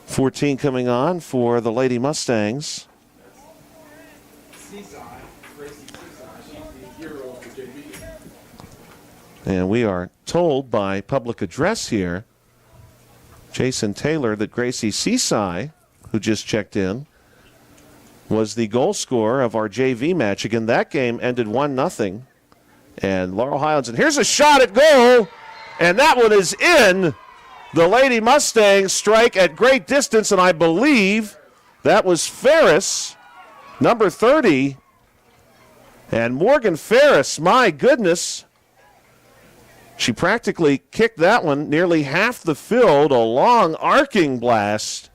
14 coming on for the Lady Mustangs. And we are told by public address here, Jason Taylor, that Gracie Seaside, who just checked in, was the goal scorer of our JV match. Again, that game ended 1-0. And Laurel Highlands, and here's a shot at goal, and that one is in. The Lady Mustangs strike at great distance, and I believe that was Ferris, number 30. And Morgan Ferris, my goodness, she practically kicked that one nearly half the field, a long arcing blast.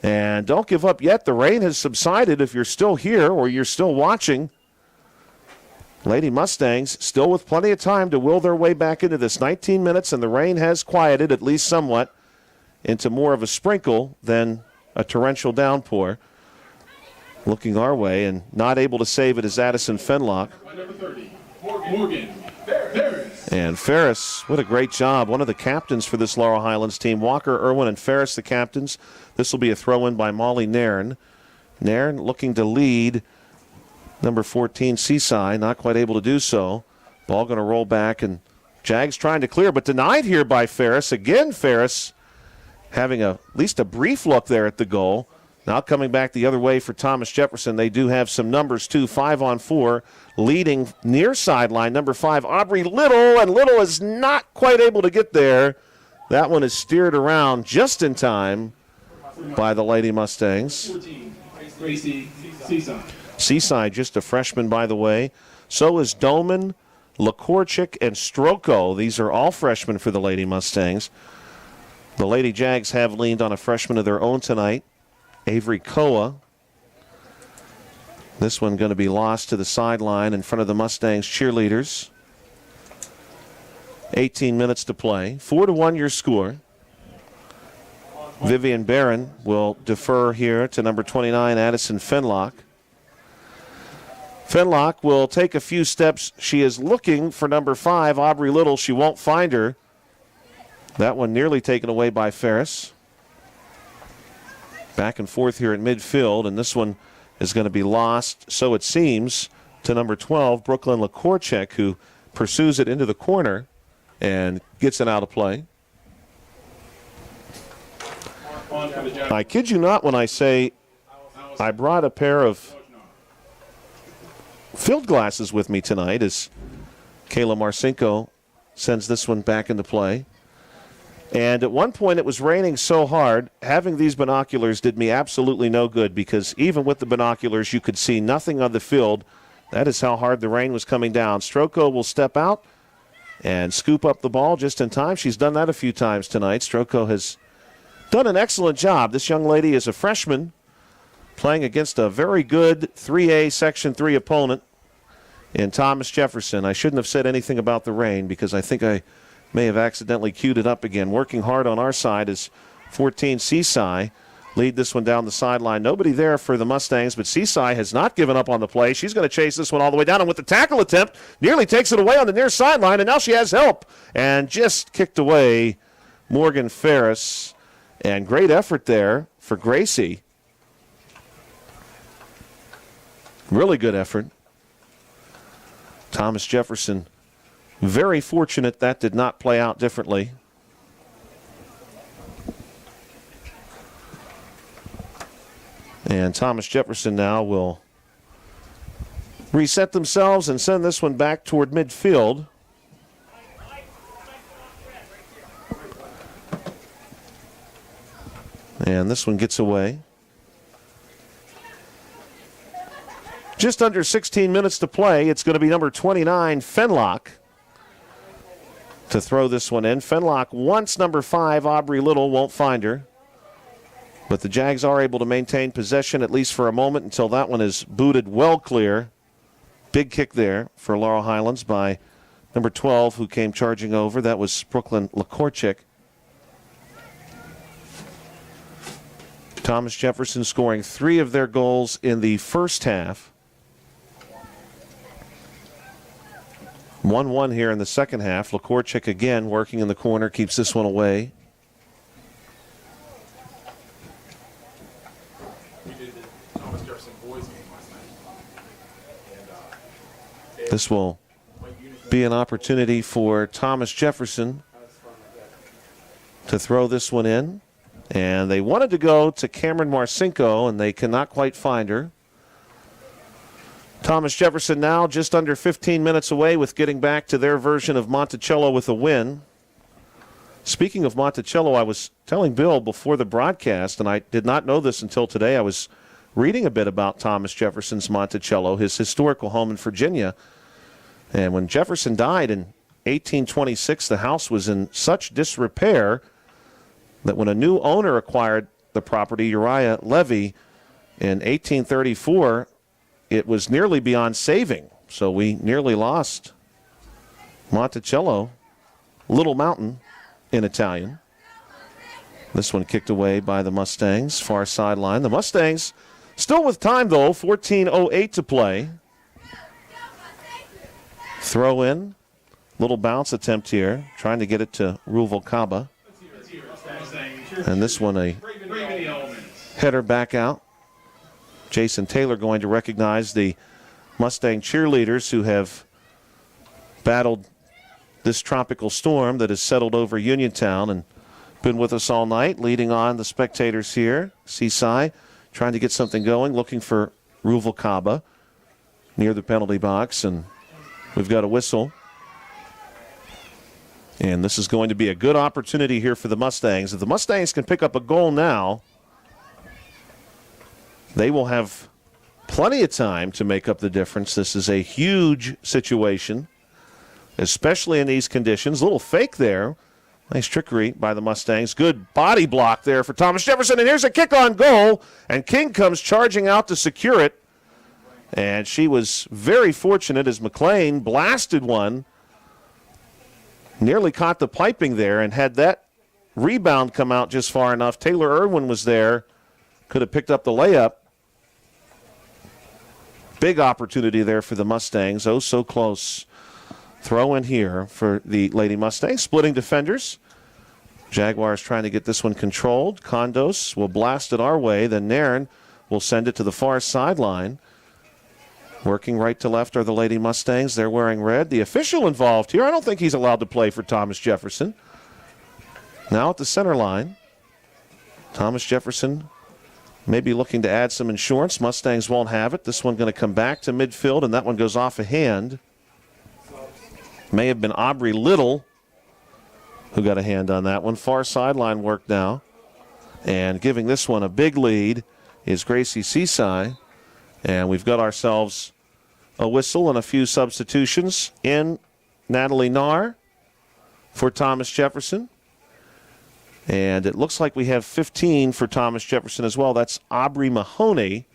And don't give up yet. The rain has subsided if you're still here or you're still watching. Lady Mustangs still with plenty of time to will their way back into this. 19 minutes, and the rain has quieted at least somewhat into more of a sprinkle than a torrential downpour. Looking our way, and not able to save it is Addison Fenlock. Number 30, Morgan Ferris. And Ferris, what a great job. One of the captains for this Laurel Highlands team. Walker, Irwin, and Ferris, the captains. This will be a throw-in by Molly Nairn. Nairn looking to lead number 14, Seaside, not quite able to do so. Ball going to roll back, and Jags trying to clear, but denied here by Ferris. Again, Ferris having at least a brief look there at the goal. Now coming back the other way for Thomas Jefferson. They do have some numbers, too. 5-on-4, leading near sideline. Number 5, Aubrey Little, and Little is not quite able to get there. That one is steered around just in time by the Lady Mustangs. 14, Gracie Seaside. Seaside, just a freshman, by the way. So is Doman, Lakorchik, and Stroko. These are all freshmen for the Lady Mustangs. The Lady Jags have leaned on a freshman of their own tonight, Avery Koa. This one going to be lost to the sideline in front of the Mustangs cheerleaders. 18 minutes to play. 4-1 your score. Vivian Barron will defer here to number 29, Addison Fenlock. Fenlock will take a few steps. She is looking for number 5, Aubrey Little. She won't find her. That one nearly taken away by Ferris. Back and forth here at midfield, and this one is going to be lost, so it seems, to number 12, Brooklyn Lakorchek, who pursues it into the corner and gets it out of play. I kid you not when I say I brought a pair of field glasses with me tonight as Kayla Marcinko sends this one back into play. And at one point it was raining so hard, having these binoculars did me absolutely no good, because even with the binoculars you could see nothing on the field. That is how hard the rain was coming down. Stroko will step out and scoop up the ball just in time. She's done that a few times tonight. Stroko has done an excellent job. This young lady is a freshman playing against a very good 3A Section 3 opponent in Thomas Jefferson. I shouldn't have said anything about the rain because I think I may have accidentally queued it up again. Working hard on our side is 14 Seaside. Lead this one down the sideline. Nobody there for the Mustangs, but Seaside has not given up on the play. She's going to chase this one all the way down, and with the tackle attempt, nearly takes it away on the near sideline, and now she has help. And just kicked away Morgan Ferris. And great effort there for Gracie. Really good effort. Thomas Jefferson, very fortunate that did not play out differently. And Thomas Jefferson now will reset themselves and send this one back toward midfield. And this one gets away. Just under 16 minutes to play. It's going to be number 29, Fenlock, to throw this one in. Fenlock wants number 5, Aubrey Little, won't find her. But the Jags are able to maintain possession at least for a moment until that one is booted well clear. Big kick there for Laurel Highlands by number 12, who came charging over. That was Brooklyn Lakorchik. Thomas Jefferson scoring 3 of their goals in the first half. 1-1 here in the second half. Lakorchik again working in the corner, keeps this one away. This will be an opportunity for Thomas Jefferson to throw this one in. And they wanted to go to Cameron Marcinko, and they cannot quite find her. Thomas Jefferson now just under 15 minutes away with getting back to their version of Monticello with a win. Speaking of Monticello, I was telling Bill before the broadcast, and I did not know this until today. I was reading a bit about Thomas Jefferson's Monticello, his historical home in Virginia. And when Jefferson died in 1826, the house was in such disrepair that when a new owner acquired the property, Uriah Levy, in 1834, it was nearly beyond saving. So we nearly lost Monticello, Little Mountain in Italian. This one kicked away by the Mustangs, far sideline. The Mustangs still with time, though, 14:08 to play. Throw in, little bounce attempt here, trying to get it to Ruvalcaba. And this one a header back out. Jason Taylor going to recognize the Mustang cheerleaders who have battled this tropical storm that has settled over Uniontown and been with us all night, leading on the spectators here. Seaside trying to get something going, looking for Ruvalcaba near the penalty box, and we've got a whistle. And this is going to be a good opportunity here for the Mustangs. If the Mustangs can pick up a goal now, they will have plenty of time to make up the difference. This is a huge situation, especially in these conditions. A little fake there. Nice trickery by the Mustangs. Good body block there for Thomas Jefferson. And here's a kick on goal. And King comes charging out to secure it. And she was very fortunate as McLean blasted one. Nearly caught the piping there, and had that rebound come out just far enough, Taylor Irwin was there, could have picked up the layup. Big opportunity there for the Mustangs. Oh, so close. Throw in here for the Lady Mustangs. Splitting defenders. Jaguars trying to get this one controlled. Condos will blast it our way. Then Nairn will send it to the far sideline. Working right to left are the Lady Mustangs. They're wearing red. The official involved here, I don't think he's allowed to play for Thomas Jefferson. Now at the center line, Thomas Jefferson maybe looking to add some insurance. Mustangs won't have it. This one going to come back to midfield, and that one goes off a hand. May have been Aubrey Little who got a hand on that one. Far sideline work now. And giving this one a big lead is Gracie Seaside. And we've got ourselves a whistle and a few substitutions. In Natalie Nahr for Thomas Jefferson. And it looks like we have 15 for Thomas Jefferson as well. That's Aubrey Mahoney.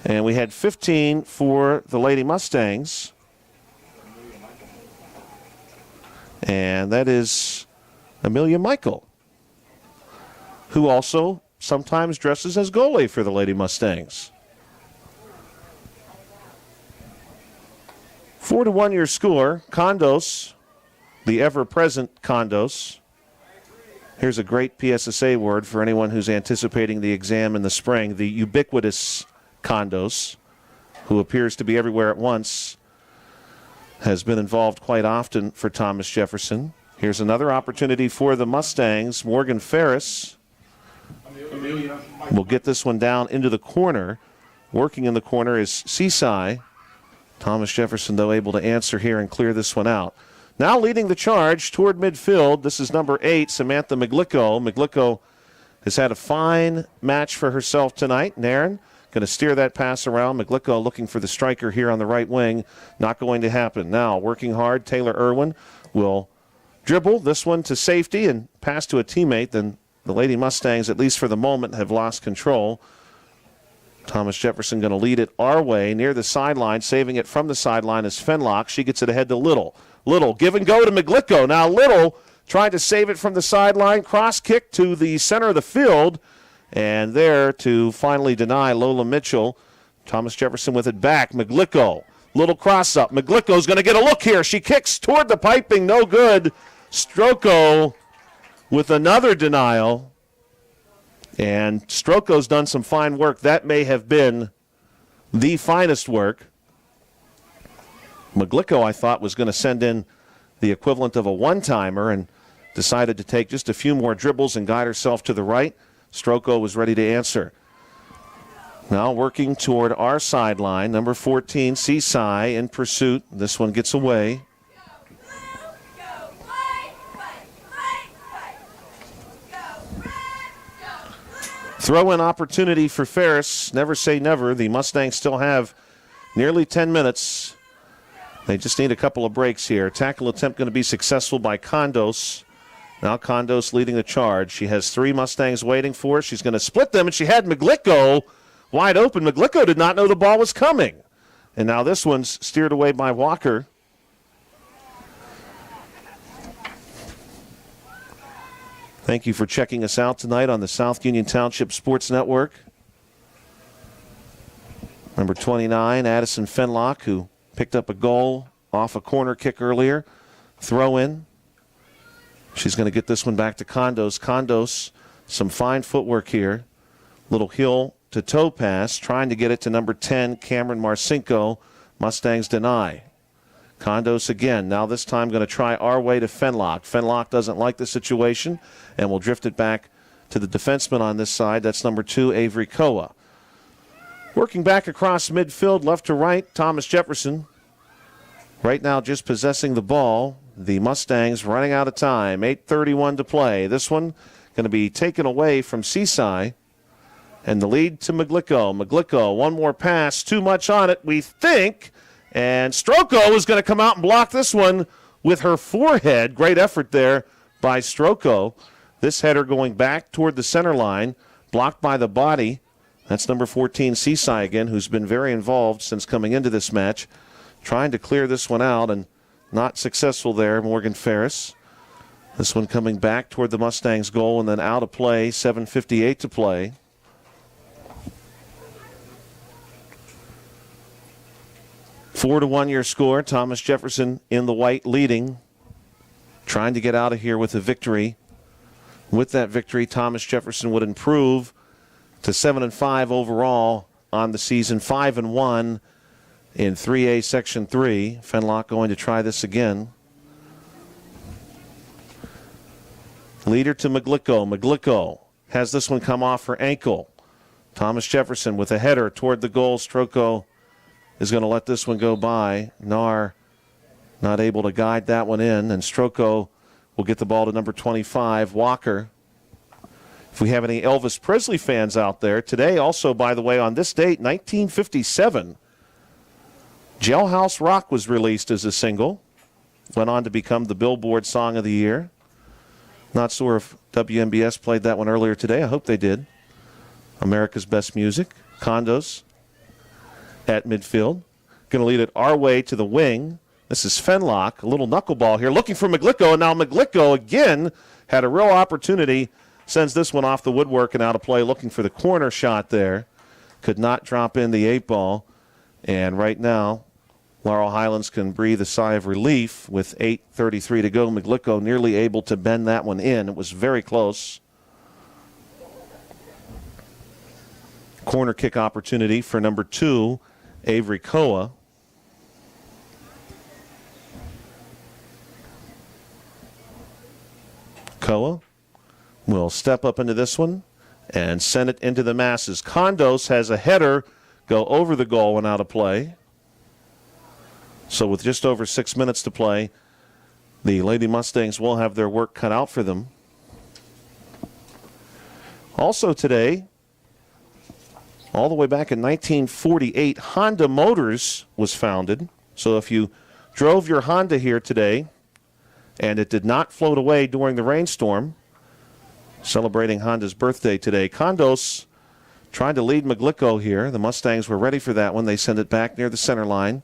And we had 15 for the Lady Mustangs. And that is Amelia Michael, who also sometimes dresses as goalie for the Lady Mustangs. 4-1 your score. Condos, the ever-present Condos. Here's a great PSSA word for anyone who's anticipating the exam in the spring. The ubiquitous Condos, who appears to be everywhere at once, has been involved quite often for Thomas Jefferson. Here's another opportunity for the Mustangs. Morgan Ferris will get this one down into the corner. Working in the corner is Seaside. Thomas Jefferson, though, able to answer here and clear this one out. Now leading the charge toward midfield, this is number 8, Samantha Maglico. Maglico has had a fine match for herself tonight. Nairn going to steer that pass around. Maglico looking for the striker here on the right wing. Not going to happen. Now working hard, Taylor Irwin will dribble this one to safety and pass to a teammate. Then the Lady Mustangs, at least for the moment, have lost control. Thomas Jefferson going to lead it our way near the sideline. Saving it from the sideline is Fenlock. She gets it ahead to Little. Little, give and go to Maglico. Now Little trying to save it from the sideline. Cross kick to the center of the field. And there to finally deny Lola Mitchell. Thomas Jefferson with it back. Maglico, little cross up. Maglico's going to get a look here. She kicks toward the piping. No good. Stroko with another denial. And Stroko's done some fine work. That may have been the finest work. Maglico, I thought, was going to send in the equivalent of a one-timer and decided to take just a few more dribbles and guide herself to the right. Stroko was ready to answer. Now working toward our sideline, number 14, Seaside in pursuit. This one gets away. Throw-in opportunity for Ferris. Never say never. The Mustangs still have nearly 10 minutes. They just need a couple of breaks here. Tackle attempt going to be successful by Condos. Now Condos leading the charge. She has 3 Mustangs waiting for her. She's going to split them, and she had Maglico wide open. Maglico did not know the ball was coming. And now this one's steered away by Walker. Thank you for checking us out tonight on the South Union Township Sports Network. Number 29, Addison Fenlock, who picked up a goal off a corner kick earlier. Throw in. She's going to get this one back to Condos. Condos, some fine footwork here. Little heel to toe pass, trying to get it to number 10, Cameron Marcinko. Mustangs deny. Condos again, now this time going to try our way to Fenlock. Fenlock doesn't like the situation and will drift it back to the defenseman on this side. That's number 2, Avery Koa. Working back across midfield, left to right, Thomas Jefferson. Right now just possessing the ball. The Mustangs running out of time. 8:31 to play. This one going to be taken away from Seaside. And the lead to Maglico. Maglico, one more pass. Too much on it, we think. And Stroko is going to come out and block this one with her forehead. Great effort there by Stroko. This header going back toward the center line. Blocked by the body. That's number 14, Seaside again, who's been very involved since coming into this match. Trying to clear this one out and not successful there, Morgan Ferris. This one coming back toward the Mustangs' goal and then out of play, 7:58 to play. Four to 1 your score. Thomas Jefferson in the white leading. Trying to get out of here with a victory. With that victory, Thomas Jefferson would improve to 7-5 overall on the season, 5-1 in 3A Section 3. Fenlock going to try this again. Leader to Maglico. Maglico has this one come off her ankle. Thomas Jefferson with a header toward the goal. Stroko is going to let this one go by. Nar not able to guide that one in, and Stroko will get the ball to number 25, Walker. If we have any Elvis Presley fans out there, today also, by the way, on this date, 1957, Jailhouse Rock was released as a single. Went on to become the Billboard Song of the Year. Not sure if WMBS played that one earlier today. I hope they did. America's Best Music. Condos at midfield. Going to lead it our way to the wing. This is Fenlock. A little knuckleball here. Looking for McGlicko. And now McGlicko again had a real opportunity. Sends this one off the woodwork and out of play. Looking for the corner shot there. Could not drop in the 8-ball. And right now, Laurel Highlands can breathe a sigh of relief with 8:33 to go. McGlicko nearly able to bend that one in. It was very close. Corner kick opportunity for number 2, Avery Koa. Koa will step up into this one and send it into the masses. Condos has a header go over the goal and out of play. So with just over 6 minutes to play, the Lady Mustangs will have their work cut out for them. Also today, all the way back in 1948, Honda Motors was founded. So if you drove your Honda here today and it did not float away during the rainstorm, celebrating Honda's birthday today, Condos trying to lead McGlicko here. The Mustangs were ready for that one. They send it back near the center line.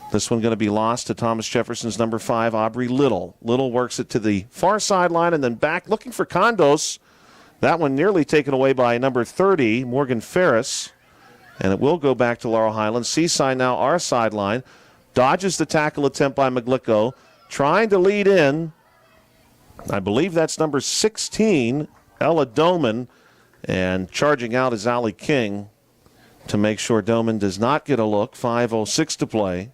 This one going to be lost to Thomas Jefferson's number 5, Aubrey Little. Little works it to the far sideline and then back looking for Condos. That one nearly taken away by number 30, Morgan Ferris. And it will go back to Laurel Highlands. Seaside now our sideline. Dodges the tackle attempt by McGlicko. Trying to lead in. I believe that's number 16, Ella Doman. And charging out is Allie King to make sure Doman does not get a look. 5:06 to play.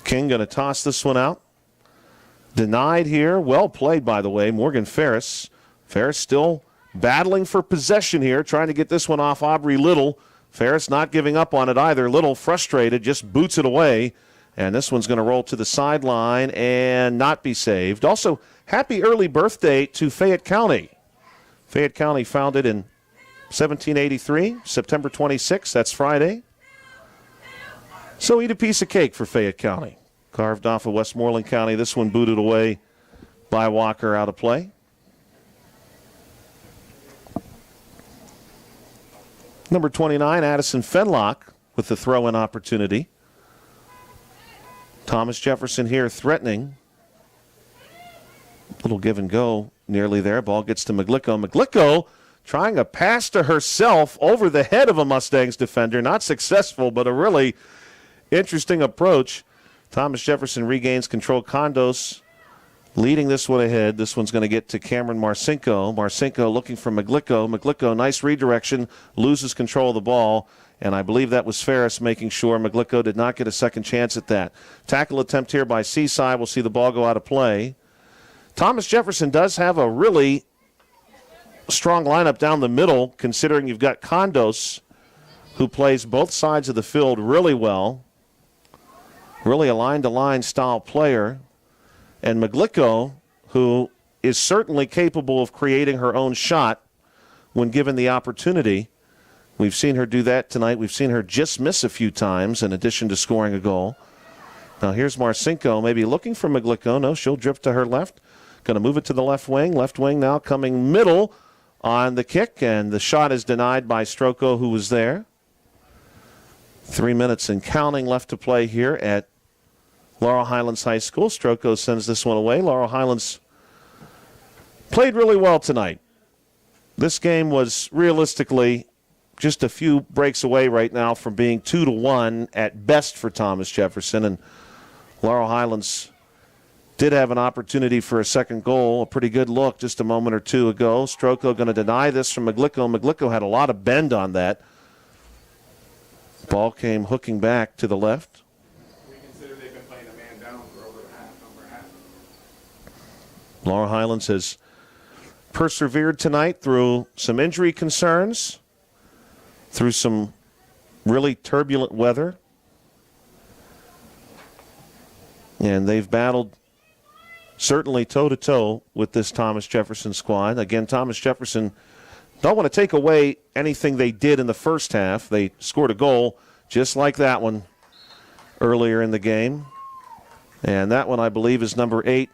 King going to toss this one out. Denied here. Well played, by the way. Morgan Ferris. Ferris still battling for possession here, trying to get this one off Aubrey Little. Ferris not giving up on it either. Little frustrated, just boots it away. And this one's going to roll to the sideline and not be saved. Also, happy early birthday to Fayette County. Fayette County founded in 1783, September 26th. That's Friday. So eat a piece of cake for Fayette County. Carved off of Westmoreland County. This one booted away by Walker out of play. Number 29, Addison Fenlock with the throw-in opportunity. Thomas Jefferson here threatening. Little give and go nearly there. Ball gets to McGlicko. McGlicko trying a pass to herself over the head of a Mustangs defender. Not successful, but a really interesting approach. Thomas Jefferson regains control. Condos leading this one ahead. This one's going to get to Cameron Marcinko. Marcinko looking for McGlicko. McGlicko, nice redirection, loses control of the ball. And I believe that was Ferris making sure McGlicko did not get a second chance at that. Tackle attempt here by Seaside. We'll see the ball go out of play. Thomas Jefferson does have a really strong lineup down the middle, considering you've got Condos, who plays both sides of the field really well. Really a line-to-line style player. And McGlicko, who is certainly capable of creating her own shot when given the opportunity. We've seen her do that tonight. We've seen her just miss a few times in addition to scoring a goal. Now here's Marcinko, maybe looking for McGlicko. No, she'll drift to her left. Going to move it to the left wing. Left wing now coming middle on the kick, and the shot is denied by Stroko, who was there. 3 minutes and counting left to play here at Laurel Highlands High School. Stroko sends this one away. Laurel Highlands played really well tonight. This game was realistically just a few breaks away right now from being 2-1 at best for Thomas Jefferson. And Laurel Highlands did have an opportunity for a second goal, a pretty good look just a moment or two ago. Stroko going to deny this from McGlicko. McGlicko had a lot of bend on that. Ball came hooking back to the left. We consider they've been playing a man down for over half. Laurel Highlands has persevered tonight through some injury concerns, through some really turbulent weather. And they've battled certainly toe-to-toe with this Thomas Jefferson squad. Again, Thomas Jefferson, don't want to take away anything they did in the first half. They scored a goal just like that one earlier in the game. And that one, I believe, is number 8,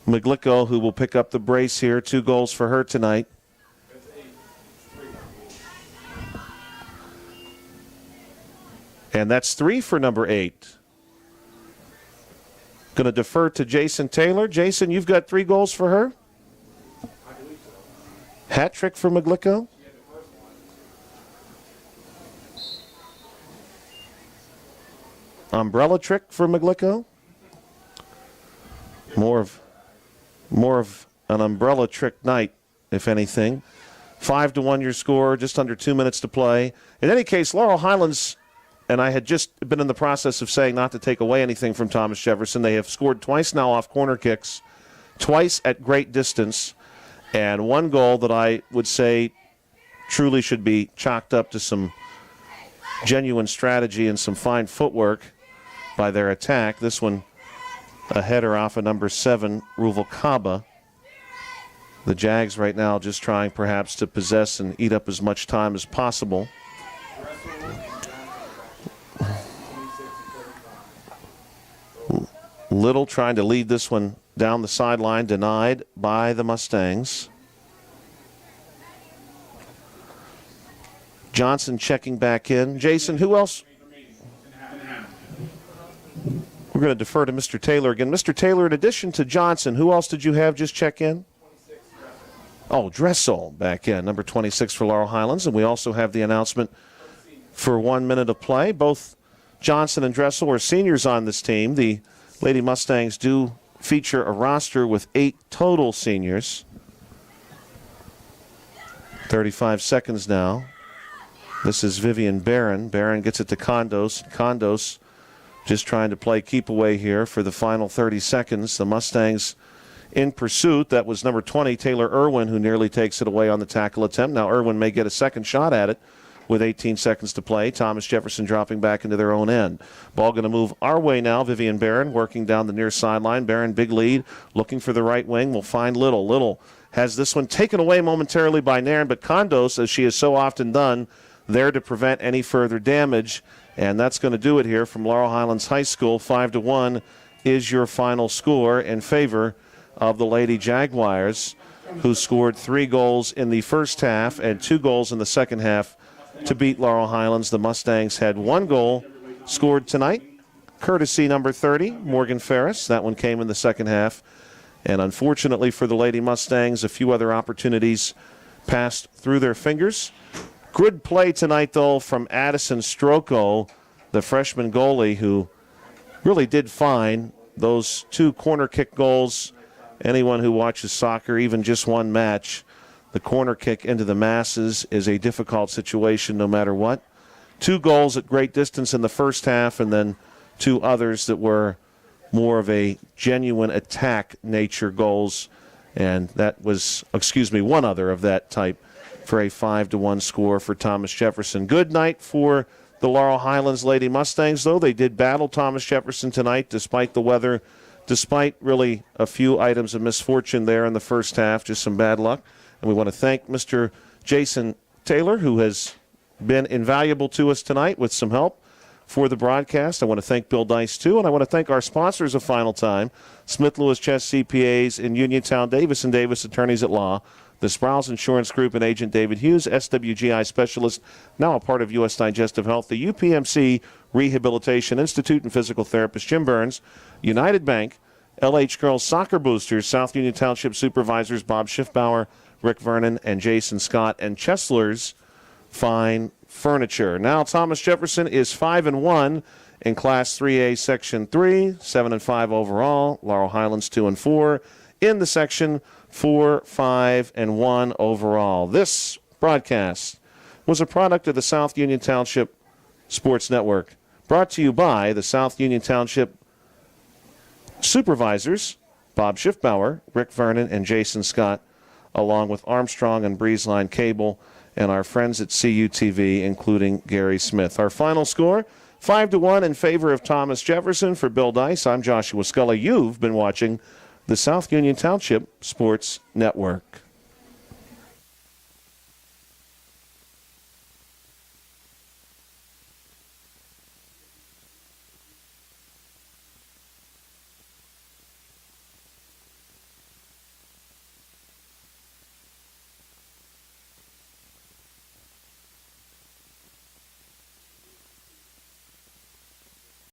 Maglico, who will pick up the brace here. 2 goals for her tonight. And that's 3 for number 8. Going to defer to Jason Taylor. Jason, you've got 3 goals for her? I believe so. Hat trick for Maglico? She had the first one. Umbrella trick for Maglico? More of an umbrella trick night, if anything. 5-1 your score, just under 2 minutes to play. In any case, Laurel Highlands, and I had just been in the process of saying not to take away anything from Thomas Jefferson. They have scored twice now off corner kicks, twice at great distance, and 1 goal that I would say truly should be chalked up to some genuine strategy and some fine footwork by their attack. This one, a header off of number 7, Ruvalcaba. The Jags right now just trying perhaps to possess and eat up as much time as possible. Little trying to lead this one down the sideline, denied by the Mustangs. Johnson checking back in. Jason, who else? We're going to defer to Mr. Taylor again. Mr. Taylor, in addition to Johnson, who else did you have just check in? Oh, Dressel back in, number 26 for Laurel Highlands. And we also have the announcement for 1 minute of play. Both Johnson and Dressel are seniors on this team. The Lady Mustangs do feature a roster with 8 total seniors. 35 seconds now. This is Vivian Barron. Barron gets it to Condos. Condos just trying to play keep away here for the final 30 seconds. The Mustangs in pursuit. That was number 20, Taylor Irwin, who nearly takes it away on the tackle attempt. Now Irwin may get a second shot at it with 18 seconds to play. Thomas Jefferson dropping back into their own end. Ball going to move our way now. Vivian Barron working down the near sideline. Barron, big lead, looking for the right wing. Will find Little. Little has this one taken away momentarily by Nairn, but Condos, as she has so often done, there to prevent any further damage. And that's going to do it here from Laurel Highlands High School. 5-1 is your final score in favor of the Lady Jaguars, who scored 3 goals in the first half and 2 goals in the second half to beat Laurel Highlands. The Mustangs had 1 goal scored tonight, courtesy number 30, Morgan Ferris. That one came in the second half. And unfortunately for the Lady Mustangs, a few other opportunities passed through their fingers. Good play tonight, though, from Addison Stroko, the freshman goalie, who really did fine. Those 2 corner kick goals, anyone who watches soccer, even just one match, the corner kick into the masses is a difficult situation no matter what. 2 goals at great distance in the first half, and then 2 others that were more of a genuine attack nature goals. And that was, 1 other of that type for a 5-1 score for Thomas Jefferson. Good night for the Laurel Highlands Lady Mustangs, though. They did battle Thomas Jefferson tonight despite the weather, despite really a few items of misfortune there in the first half, just some bad luck. And we want to thank Mr. Jason Taylor, who has been invaluable to us tonight with some help for the broadcast. I want to thank Bill Dice, too, and I want to thank our sponsors a final time, Smith Lewis Chess CPAs in Uniontown, Davis & Davis Attorneys at Law, the Sprouse Insurance Group and Agent David Hughes, SWGI Specialist, now a part of U.S. Digestive Health, the UPMC Rehabilitation Institute and physical therapist Jim Burns, United Bank, LH Girls Soccer Boosters, South Union Township Supervisors Bob Schiffbauer, Rick Vernon, and Jason Scott, and Chesler's Fine Furniture. Now Thomas Jefferson is 5-1 in Class 3A Section 3, 7-5 overall. Laurel Highlands 2-4 in the section, 4-5-1 overall. This broadcast was a product of the South Union Township Sports Network, brought to you by the South Union Township Supervisors Bob Schiffbauer, Rick Vernon, and Jason Scott, along with Armstrong and Breezeline Cable and our friends at CUTV, including Gary Smith. Our final score, 5-1 in favor of Thomas Jefferson. For Bill Dice, I'm Joshua Scully. You've been watching the South Union Township Sports Network.